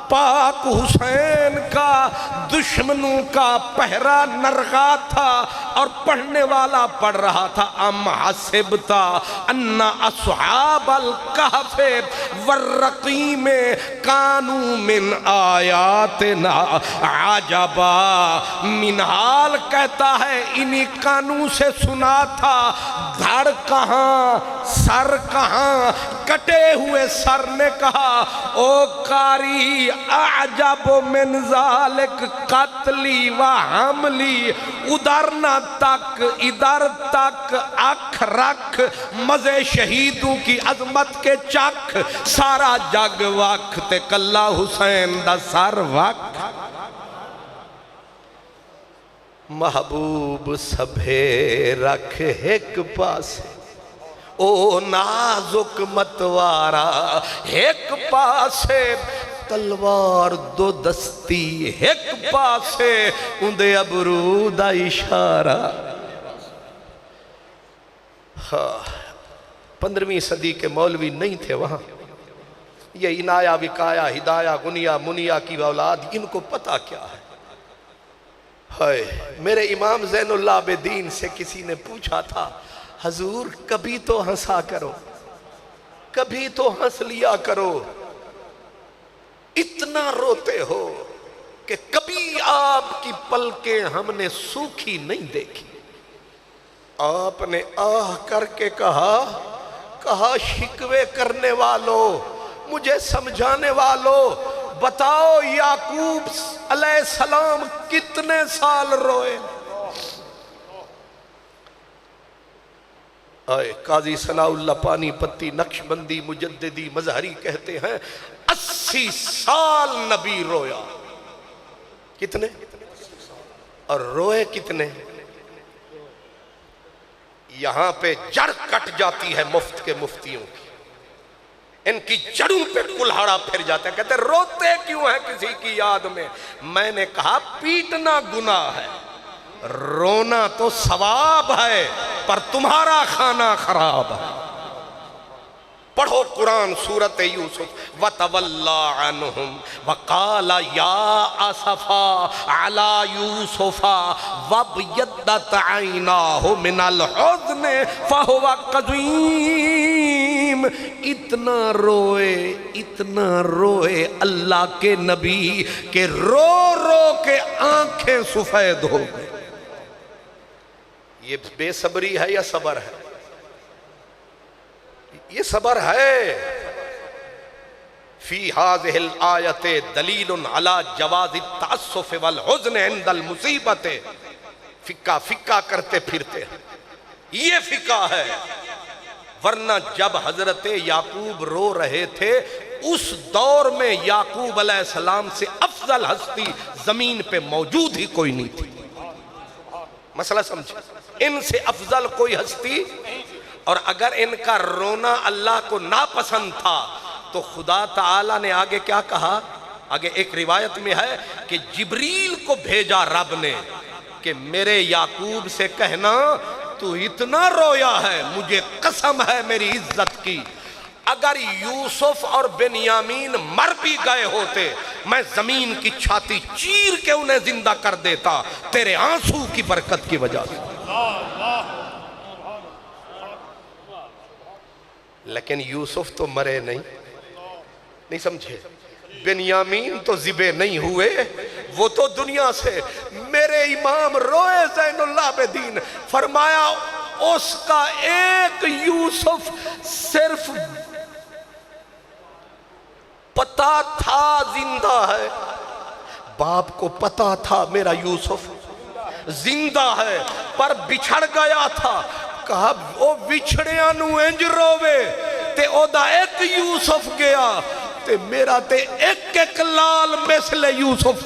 پاک حسین کا دشمنوں کا پہرا نرغا تھا، اور پڑھنے والا پڑھ رہا تھا ام حسبتا ان اصحاب الکہف والرقیم کانوا من آیاتنا عجبا۔ منہال کہتا ہے انہی کانوں سے سنا تھا، دھڑ کہاں سر کہاں، کٹے ہوئے سر نے کہا او قاری اعجب من ذالک قتلی و حملی، ادھر نہ تک ادھر تک اکھ رکھ، مزے شہیدوں کی عظمت کے چکھ، سارا جگ وقت کلا حسین دا سر وقت۔ محبوب سبھے رکھ ایک پاسے، او نازک متوارا ایک پاسے، تلوار دو دستی ایک پاسے، اندے ابرو دا اشارہ۔ 15ویں صدی کے مولوی نہیں تھے وہاں، یہ عنایہ وکایا ہدایہ غنیہ منیہ کی اولاد، ان کو پتہ کیا ہے۔ میرے امام زین اللہ عابدین سے کسی نے پوچھا تھا حضور کبھی تو ہنسا کرو، کبھی تو ہنس لیا کرو، اتنا روتے ہو کہ کبھی آپ کی پلکیں ہم نے سوکھی نہیں دیکھی۔ آپ نے آہ کر کے کہا شکوے کرنے والوں، مجھے سمجھانے والوں، بتاؤ یعقوب علیہ السلام کتنے سال روئے؟ قاضی ثناء اللہ پانی پتی نقشبندی مجددی مظہری کہتے ہیں 80 سال نبی رویا۔ کتنے؟ اور روئے کتنے؟ یہاں پہ جڑ کٹ جاتی ہے مفت کے مفتیوں کی، ان کی جڑوں پہ کلہاڑا پھر جاتا ہے، کہتے ہیں روتے کیوں ہیں کسی کی یاد میں؟ میں نے کہا پیٹنا گناہ ہے، رونا تو ثواب ہے، پر تمہارا کھانا خراب ہے۔ پڑھو قرآن سورۃ یوسف وَتَوَلَّا عَنْهُمْ وَقَالَ يَا أَسَفَا عَلَى يُوسُفَ وَابْيَضَّتْ عَيْنَاهُ مِنَ الْحُزْنِ فَهُوَ قَدِيمٌ۔ اتنا روئے اللہ کے نبی کہ رو رو کے آنکھیں سفید ہو گئے۔ یہ بے صبری ہے یا صبر ہے؟ یہ صبر ہے۔ فی هذه الآیت دلیل علی جواز التأسف والحزن عند المصیبت۔ فقہ کرتے پھرتے ہیں، یہ فقہ ہے۔ ورنہ جب حضرت یعقوب رو رہے تھے اس دور میں یعقوب علیہ السلام سے افضل ہستی زمین پہ موجود ہی کوئی نہیں تھی۔ مسئلہ سمجھے، ان سے افضل کوئی ہستی، اور اگر ان کا رونا اللہ کو ناپسند تھا تو خدا تعالیٰ نے آگے کیا کہا؟ آگے ایک روایت میں ہے کہ جبریل کو بھیجا رب نے کہ میرے یعقوب سے کہنا تو اتنا رویا ہے، مجھے قسم ہے میری عزت کی، اگر یوسف اور بنیامین مر بھی گئے ہوتے میں زمین کی چھاتی چیر کے انہیں زندہ کر دیتا تیرے آنسو کی برکت کی وجہ سے. لیکن یوسف تو مرے نہیں سمجھے. بنیامین تو ذبح نہیں ہوئے، وہ تو دنیا سے. میرے امام روئے زین العابدین فرمایا اس کا ایک یوسف صرف پتا تھا زندہ ہے، باپ کو پتا تھا میرا یوسف زندہ ہے پر بچھڑ گیا تھا. کہا وہ بچھڑیاں نو انج روے تے او دا ایک یوسف گیا تے میرا تے ایک ایک لال مثل یوسف.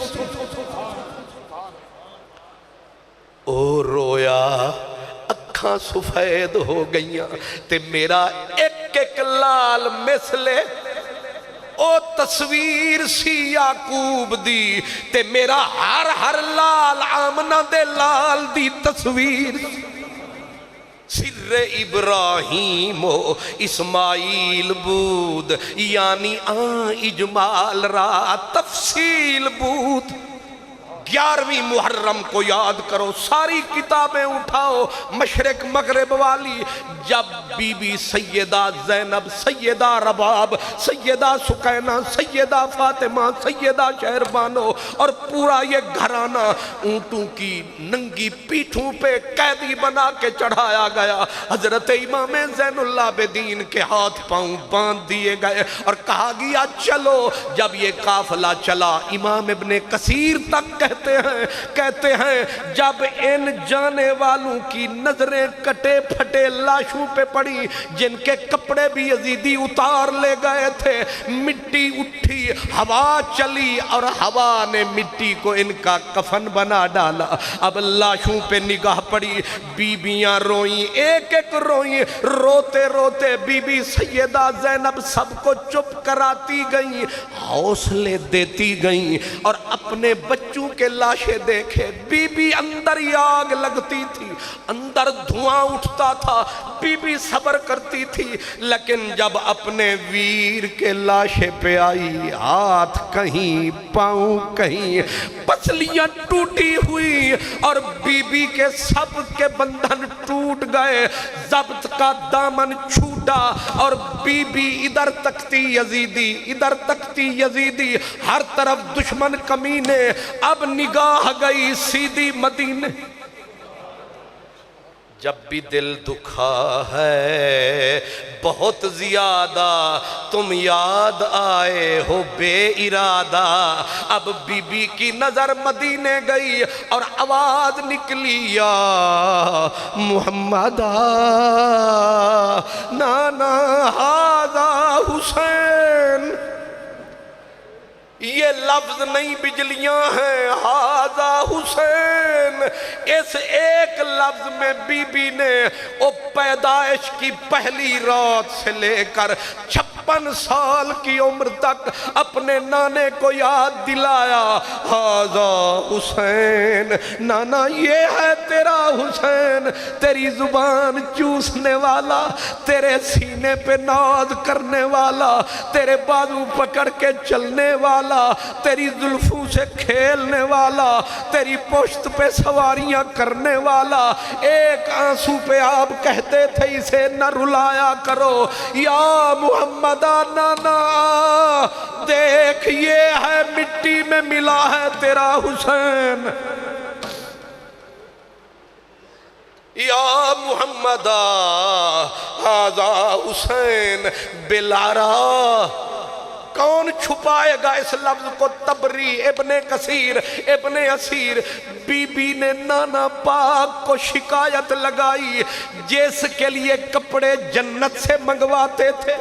او رویا اکھاں سفید ہو گئیاں تے میرا ایک ایک لال مثل او تصویر سی یعقوب دی تے میرا ہر لال آمنہ دے لال دی تصویر. سر ابراہیم و اسماعیل بود یعنی اجمال را تفصیل بود. 11ویں محرم کو یاد کرو، ساری کتابیں اٹھاؤ مشرق مغرب والی. جب بی بی سیدہ زینب، سیدہ رباب، سیدہ سکینہ، سیدہ فاطمہ، سیدہ شہربانو اور پورا یہ گھرانہ اونٹوں کی ننگی پیٹھوں پہ قیدی بنا کے چڑھایا گیا. حضرت امام زین العابدین کے ہاتھ پاؤں باندھ دیے گئے اور کہا گیا چلو. جب یہ قافلہ چلا امام ابن کثیر تک کہتے ہیں جب ان جانے والوں کی نظریں کٹے پھٹے لاشوں پہ پڑی جن کے کپڑے بھی یزیدی اتار لے گئے تھے، مٹی اٹھی، ہوا چلی اور ہوا نے مٹی کو ان کا کفن بنا ڈالا. اب لاشوں پہ نگاہ پڑی، بیویاں روئیں، ایک ایک روئیں. روتے روتے بی بی سیدہ زینب سب کو چپ کراتی گئیں، حوصلے دیتی گئیں اور اپنے بچوں کے لاشیں دیکھے. بی بی اندر ہی آگ لگتی تھی، اندر دھواں اٹھتا تھا، بی بی صبر کرتی تھی. لیکن جب اپنے ویر کے لاشیں پہ آئی، ہاتھ کہیں پاؤں کہیں، پسلیاں ٹوٹی ہوئی اور بی بی کے سب کے بندھن ٹوٹ گئے. ضبط کا دامن چھوٹا اور بی بی ادھر تکتی یزیدی، ادھر تکتی یزیدی، ہر طرف دشمن کمینے. اب نگاہ گئی سیدھی مدینے. جب بھی دل دکھا ہے بہت زیادہ تم یاد آئے ہو بے ارادہ. اب بی بی کی نظر مدینے گئی اور آواز نکلی یا محمد نانا ہاذا حسین. یہ لفظ نہیں بجلیاں ہیں، ہاذا حسین. اس ایک لفظ میں بی بی نے او پیدائش کی پہلی رات سے لے کر 56 سال کی عمر تک اپنے نانے کو یاد دلایا. ہاذا حسین، نانا یہ ہے تیرا حسین، تیری زبان چوسنے والا، تیرے سینے پہ ناز کرنے والا، تیرے بازو پکڑ کے چلنے والا، تیری زلفوں سے کھیلنے والا، تیری پشت پہ سواریاں کرنے والا. ایک آنسو پہ آپ کہتے تھے اسے نہ رلایا کرو. یا محمد نانا دیکھ یہ ہے مٹی میں ملا ہے تیرا حسین. یا محمد ہاذا حسین بلارا. کون چھپائے گا اس لفظ کو؟ تبری، ابن کثیر، ابن اسیر. بی بی نے نانا پاک کو شکایت لگائی، جس کے لیے کپڑے جنت سے منگواتے تھے،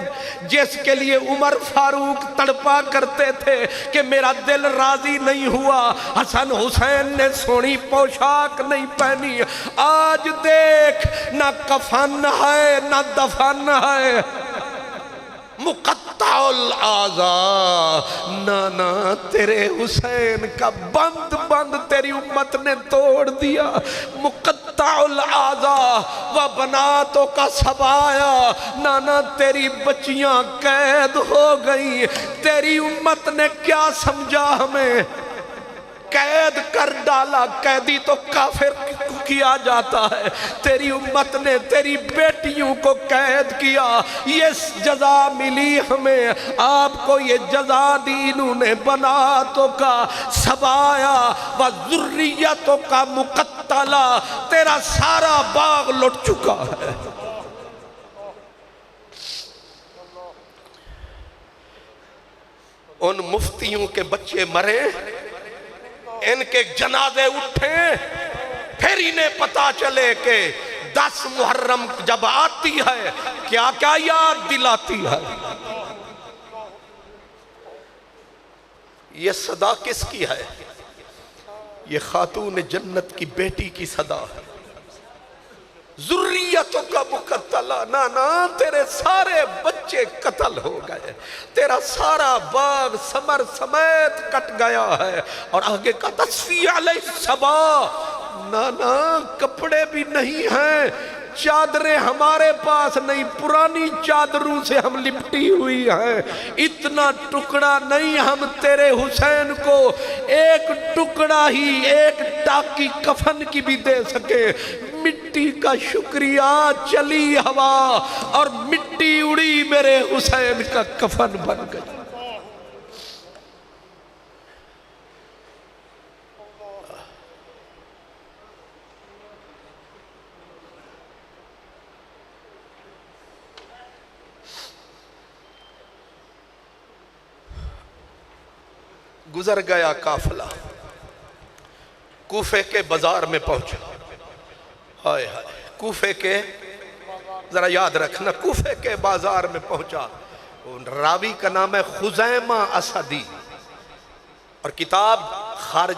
جس کے لیے عمر فاروق تڑپا کرتے تھے کہ میرا دل راضی نہیں ہوا، حسن حسین نے سونی پوشاک نہیں پہنی. آج دیکھ نہ کفن ہے نہ دفن ہے، مقطع الاعضاء. نانا تیرے حسین کا بند تیری امت نے توڑ دیا. مقطع تقطع العزا و بناتوں کا سبایا، نانا تیری بچیاں قید ہو گئی، تیری امت نے کیا سمجھا ہمیں، قید کر ڈالا، قیدی تو کافر کیا جاتا ہے، تیری امت نے تیری بیٹیوں کو قید کیا، یہ جزا ملی ہمیں، آپ کو یہ جزا دی، انہوں نے بناتوں کا سبایا و ذریتوں کا مقتلا، تیرا سارا باغ لٹ چکا ہے۔ ان مفتیوں کے بچے مرے، ان کے جنازے اٹھیں، پھر انہیں پتا چلے کہ 10 محرم جب آتی ہے کیا کیا یاد دلاتی ہے۔ یہ صدا کس کی ہے؟ یہ خاتون جنت کی بیٹی کی صدا ہے۔ ذریتوں کا مقتلا، نانا تیرے سارے بچے قتل ہو گئے، تیرا سارا باغ ثمر سمیت کٹ گیا ہے، اور آگے کا تصفیہ علیہ الصبا، نانا کپڑے بھی نہیں ہیں، چادریں ہمارے پاس نہیں، پرانی چادروں سے ہم لپٹی ہوئی ہیں، اتنا ٹکڑا نہیں ہم تیرے حسین کو ایک ٹکڑا ہی، ایک ٹاکی کفن کی بھی دے سکے۔ مٹی کا شکریہ، چلی ہوا اور مٹی اڑی، میرے حسین کا کفن بن گئی۔ گزر گیا قافلہ، کوفے کے بازار میں پہنچا، ہائے ہائے، کوفے کے، ذرا یاد رکھنا، کوفے کے بازار میں پہنچا، راوی کا نام ہے خزیمہ اسدی، اور کتاب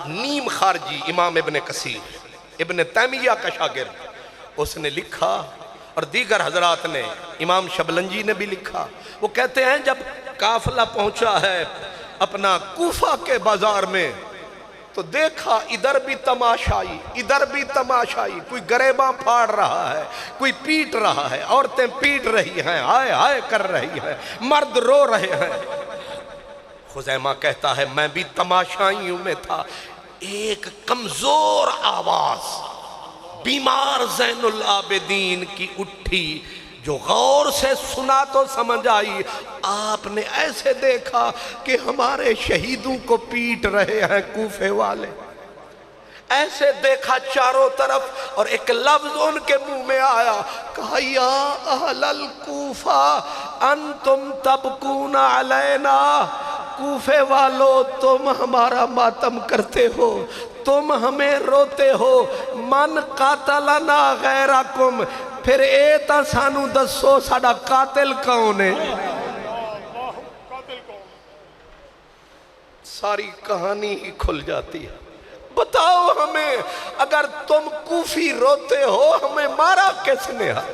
نیم خارجی، امام ابن کثیر، ابن تیمیہ کا شاگرد، اس نے لکھا، اور دیگر حضرات نے، امام شبلنجی نے بھی لکھا، وہ کہتے ہیں جب قافلہ پہنچا ہے اپنا کوفہ کے بازار میں، تو دیکھا ادھر بھی تماشائی، ادھر بھی تماشائی، کوئی گریباں پھاڑ رہا ہے، کوئی پیٹ رہا ہے، عورتیں پیٹ رہی ہیں، ہائے ہائے کر رہی ہیں، مرد رو رہے ہیں۔ خزیمہ کہتا ہے میں بھی تماشائیوں میں تھا، ایک کمزور آواز بیمار زین العابدین کی اٹھی، جو غور سے سنا تو سمجھ آئی، آپ نے ایسے دیکھا کہ ہمارے شہیدوں کو پیٹ رہے ہیں کوفے والے، ایسے دیکھا چاروں طرف، اور ایک لفظ ان کے منہ میں آیا، کہا یا اہل الکوفہ انتم تبکون علینا، کوفے والو تم ہمارا ماتم کرتے ہو، تم ہمیں روتے ہو، من قاتلنا غیرکم، پھر اے تا سانو دسو ساڑا قاتل کون ہے؟ ساری کہانی ہی کھل جاتی ہے، بتاؤ ہمیں، اگر تم کوفی روتے ہو ہمیں مارا کس نے ہے؟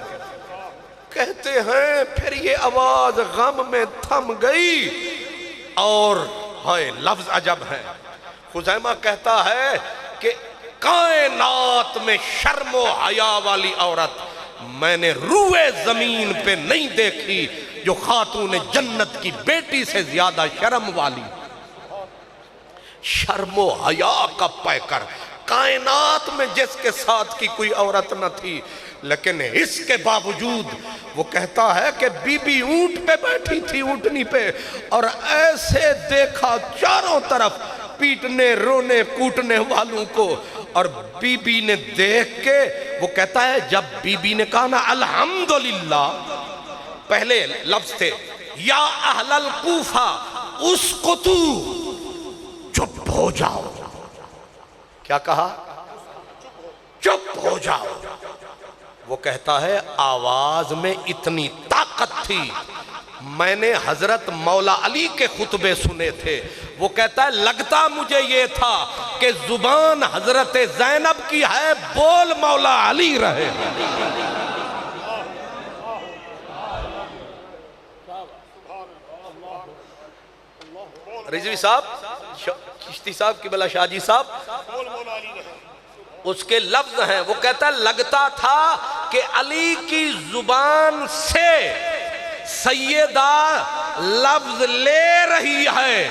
کہتے ہیں پھر یہ آواز غم میں تھم گئی، اور ہائے لفظ عجب ہے، خزیمہ کہتا ہے کہ کائنات میں شرم و حیا والی عورت میں نے روئے زمین پہ نہیں دیکھی جو خاتون جنت کی بیٹی سے زیادہ شرم والی، شرم و حیا کا پیکر، کائنات میں جس کے ساتھ کی کوئی عورت نہ تھی، لیکن اس کے باوجود وہ کہتا ہے کہ بی بی اونٹ پہ بیٹھی تھی، اونٹنی پہ، اور ایسے دیکھا چاروں طرف پیٹنے رونے کوٹنے والوں کو، اور بی بی نے دیکھ کے وہ کہتا ہے جب بی بی نے کہا نا الحمدللہ، پہلے لفظ تھے یا اہل الکوفہ اسکتو، چپ ہو جاؤ، کیا کہا؟ چپ ہو جاؤ۔ وہ کہتا ہے آواز میں اتنی طاقت تھی، میں نے حضرت مولا علی کے خطبے سنے تھے، وہ کہتا ہے لگتا مجھے یہ تھا کہ زبان حضرت زینب کی ہے، بول مولا علی رہے۔ رضوی صاحب، چشتی صاحب، قبلہ شاہ جی صاحب، اس کے لفظ ہیں، وہ کہتا ہے لگتا تھا کہ علی کی زبان سے سیدہ لفظ لے رہی ہے،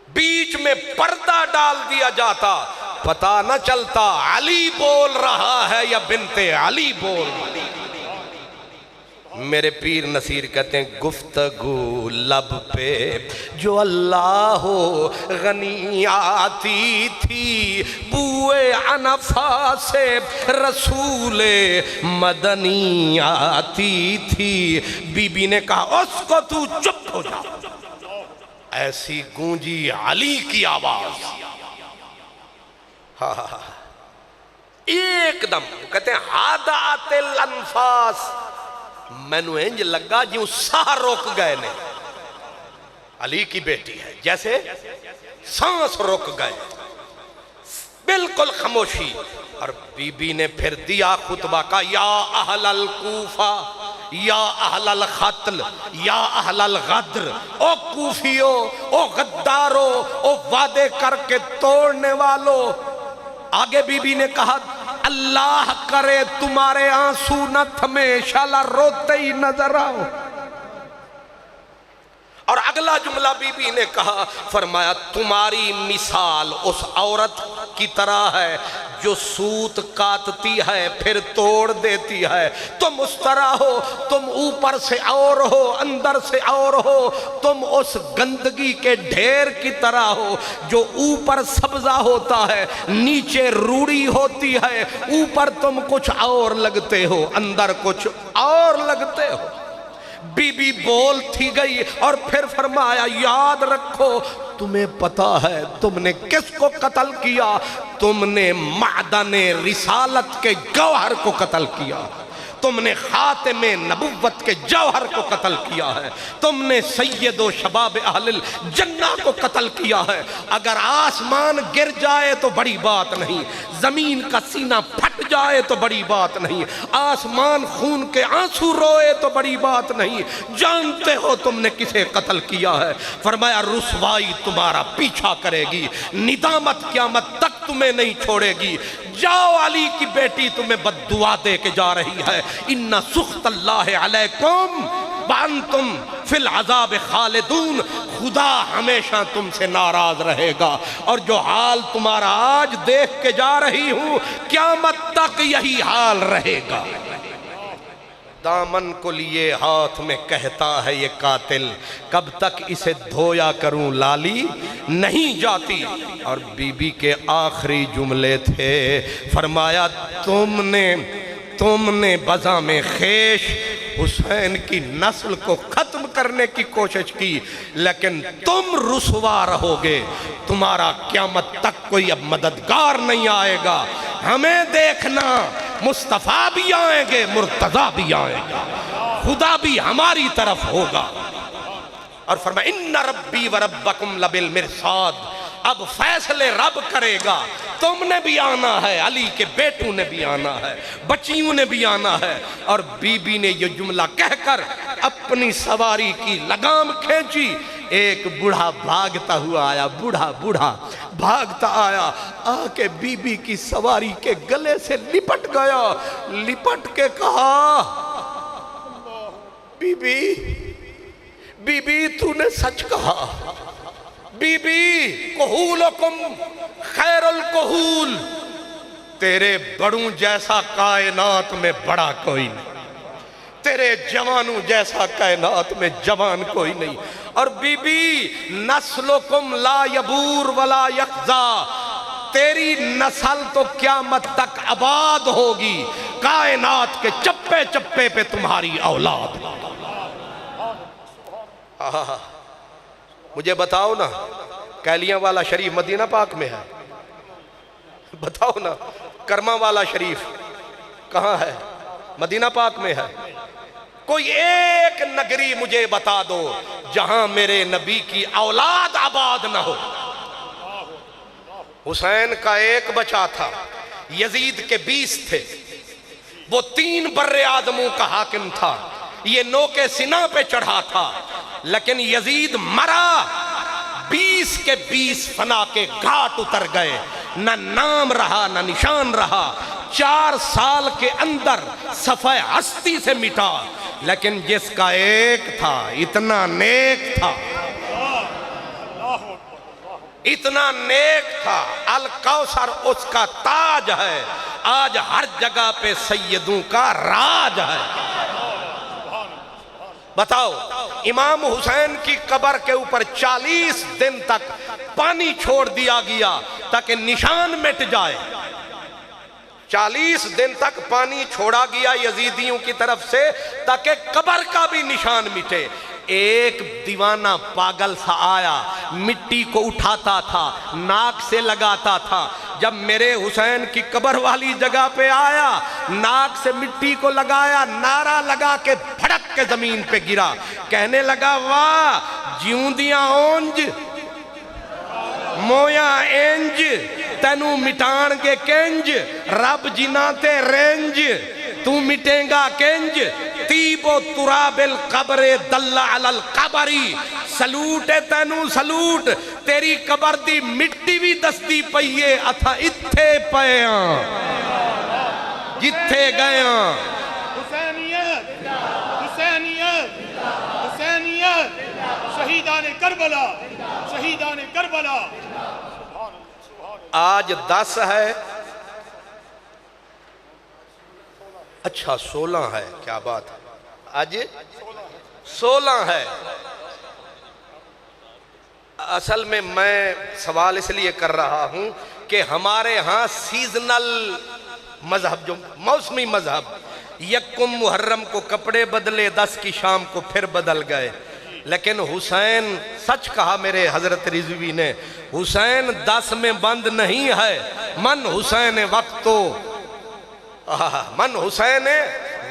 بیچ میں پردہ ڈال دیا جاتا، پتہ نہ چلتا علی بول رہا ہے یا بنت علی بول رہی ہے۔ میرے پیر نصیر کہتے ہیں گفتگو لب پہ جو اللہ ہو غنی آتی تھی، بوئے عنفا سے رسول مدنی آتی تھی۔ بی بی نے کہا اس کو تو چپ ہو جا، ایسی گونجی علی کی آواز، ایک دم کہتے ہیں ہادات الانفاس، میں نو انج لگا جیوں ساہ روک گئے نے، علی کی بیٹی ہے جیسے سانس روک گئے، بالکل خاموشی۔ اور بی بی نے پھر دیا خطبہ کا، یا اہل الکوفہ یا اہل القتل یا اہل الغدر، او کوفیو، او غدارو، او وعدے کر کے توڑنے والو۔ آگے بی بی نے کہا اللہ کرے تمہارے آنسو نہ تھمے، شالا روتے ہی نظر آؤ۔ اور اگلا جملہ بی بی نے کہا، فرمایا تمہاری مثال اس عورت کی طرح ہے جو سوت کاٹتی ہے پھر توڑ دیتی ہے، تم اس طرح ہو، تم اوپر سے اور ہو اندر سے اور ہو، تم اس گندگی کے ڈھیر کی طرح ہو جو اوپر سبزہ ہوتا ہے نیچے روڑی ہوتی ہے، اوپر تم کچھ اور لگتے ہو اندر کچھ اور لگتے ہو۔ بی بی بول تھی گئی اور پھر فرمایا یاد رکھو تمہیں پتا ہے تم نے کس کو قتل کیا، تم نے معدن رسالت کے گوہر کو قتل کیا، تم نے خاتم نبوت کے جوہر کو قتل کیا ہے، تم نے سید و شباب اہل الجنہ کو قتل کیا ہے۔ اگر آسمان گر جائے تو بڑی بات نہیں، زمین کا سینہ پھٹ جائے تو بڑی بات نہیں، آسمان خون کے آنسو روئے تو بڑی بات نہیں، جانتے ہو تم نے کسے قتل کیا ہے۔ فرمایا رسوائی تمہارا پیچھا کرے گی، ندامت قیامت تک تمہیں نہیں چھوڑے گی، جاؤ علی کی بیٹی تمہیں بد دعا دے کے جا رہی ہے، ان سخط اللہ علیکم وانتم فی العذاب خالدون، خدا ہمیشہ تم سے ناراض رہے گا، اور جو حال تمہارا آج دیکھ کے جا رہی ہوں قیامت تک یہی حال رہے گا۔ دامن کو لیے ہاتھ میں کہتا ہے یہ قاتل، کب تک اسے دھویا کروں لالی نہیں جاتی۔ اور بی بی کے آخری جملے تھے، فرمایا تم نے بزا میں خیش حسین کی نسل کو ختم کرنے کی کوشش کی، لیکن تم رسوا رہو گے، تمہارا قیامت تک کوئی اب مددگار نہیں آئے گا، ہمیں دیکھنا مصطفیٰ بھی آئیں گے مرتضیٰ بھی آئیں گے، خدا بھی ہماری طرف ہوگا۔ اور فرمایا ان ربی و ربکم لبالمرصاد، اب فیصلے رب کرے گا، تم نے بھی آنا ہے، علی کے بیٹوں نے بھی آنا ہے، بچیوں نے بھی آنا ہے۔ اور بی بی نے یہ جملہ کہہ کر اپنی سواری کی لگام کھینچی، ایک بوڑھا بھاگتا ہوا آیا، بوڑھا بھاگتا آیا، آ کے بی بی کی سواری کے گلے سے لپٹ گیا، لپٹ کے کہا بی بی تو نے سچ کہا، بی بی کہولکم خیر الکہول، تیرے بڑوں جیسا کائنات میں بڑا کوئی نہیں، تیرے جوانوں جیسا کائنات میں جوان کوئی نہیں۔ اور بی بی نسلکم لا یبور ولا یخزا، تیری نسل تو قیامت تک آباد ہوگی، کائنات کے چپے چپے پہ تمہاری اولاد۔ مجھے بتاؤ نا کیلیاں والا شریف مدینہ پاک میں ہے؟ بتاؤ نا کرما والا شریف کہاں ہے؟ مدینہ پاک میں ہے؟ کوئی ایک نگری مجھے بتا دو جہاں میرے نبی کی اولاد آباد نہ ہو۔ حسین کا ایک بچہ تھا، یزید کے 20 تھے، وہ 3 بر آدموں کا حاکم تھا، یہ نوکے سینہ پہ چڑھا تھا، لیکن یزید مرا 20 کے 20 فنا کے گھاٹ اتر گئے، نہ نام رہا نہ نشان رہا، 4 سال کے اندر صفحہ ہستی سے مٹا، لیکن جس کا ایک تھا، اتنا نیک تھا، اتنا نیک تھا، الکوثر اس کا تاج ہے، آج ہر جگہ پہ سیدوں کا راج ہے۔ بتاؤ، امام حسین کی قبر کے اوپر 40 دن تک پانی چھوڑ دیا گیا تاکہ نشان مٹ جائے، 40 دن تک پانی چھوڑا گیا یزیدیوں کی طرف سے تاکہ قبر کا بھی نشان مٹے۔ ایک دیوانہ پاگل سا آیا، مٹی کو اٹھاتا تھا، ناک سے لگاتا تھا، جب میرے حسین کی قبر والی جگہ پہ آیا، ناک سے مٹی کو لگایا، نعرہ لگا کے پھڑک کے زمین پہ گرا، کہنے لگا واہ جیوندیاں اونج مویاں انج تینوں مٹان گے کنج، رب جنا تے رنج تو مٹیں گا کنج، تیب و تراب القبر دل علی القبری، سلوٹ ہے تینوں سلوٹ، تیری قبر دی مٹی بھی دستی پئیے اتھا اتھے پیاں جتھے گیاں۔ حسینیت حسینیت حسینیت، شہیدان کربلا شہیدان کربلا۔ آج 10 ہے، اچھا 16 ہے، کیا بات ہے، آج 16 ہے۔ اصل میں سوال اس لیے کر رہا ہوں کہ ہمارے ہاں سیزنل مذہب، جو موسمی مذہب، یکم محرم کو کپڑے بدلے، 10 کی شام کو پھر بدل گئے، لیکن حسین سچ کہا میرے حضرت رضوی نے، حسین 10 میں بند نہیں ہے، من حسین وقتو، من حسین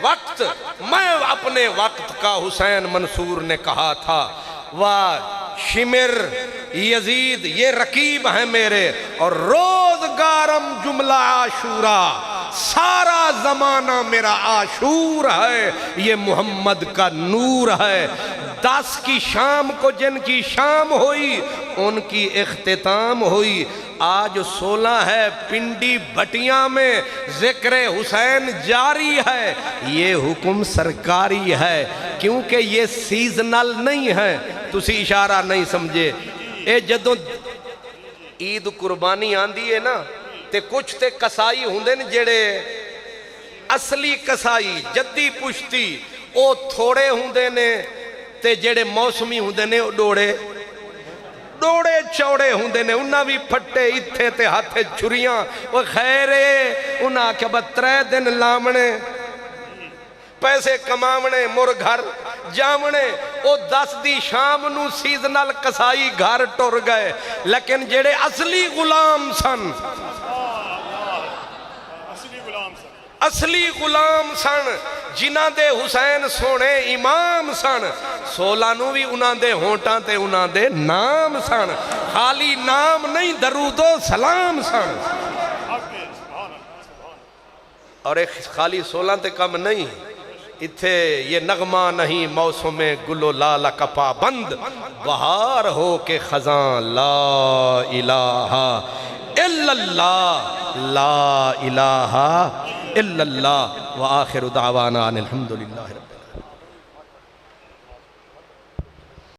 وقت، میں اپنے وقت کا حسین منصور نے کہا تھا، شمر یزید یہ رقیب ہیں میرے، اور روزگارم جملہ عاشورہ، سارا زمانہ میرا عاشور ہے، یہ محمد کا نور ہے۔ 10 کی شام کو جن کی شام ہوئی ان کی اختتام ہوئی، آج 16 ہے، پنڈی بٹیاں میں ذکر حسین جاری ہے، یہ حکم سرکاری ہے، کیونکہ یہ سیزنل نہیں ہے۔ تسی اشارہ نہیں سمجھے، اے جدوں عید قربانی آندی ہے نا، تے کچھ تے کسائی ہوندے نے جڑے اصلی کسائی جدی پشتی، او تھوڑے ہوندے نے، تے جڑے موسمی ہوندے نے ڈوڑے چوڑے ہوندے نے، انہاں بھی پھٹے اتھے تے ہاتھے چھریاں، وہ خیرے انہاں کے بعد 3 دن لامنے، پیسے کمامنے، مر گھر جامنے، او 10 دی شام نو سیزنل کسائی گھر ٹر گئے، لیکن جڑے اصلی غلام سن، اصلی غلام سن، جنہاں دے حسین سونے امام سن، 16 نو بھی انہاں دے ہونٹاں تے انہاں دے نام سن، خالی نام نہیں درود و سلام سن، اور ایک خالی 16 تے کم نہیں، اتھے یہ نغمہ نہیں موسم گل و لالہ کا پابند، بہار ہو کے خزاں لا الہ الا اللہ، لا الہ الا اللہ، وآخر دعوانا ان الحمدللہ رب العالمین۔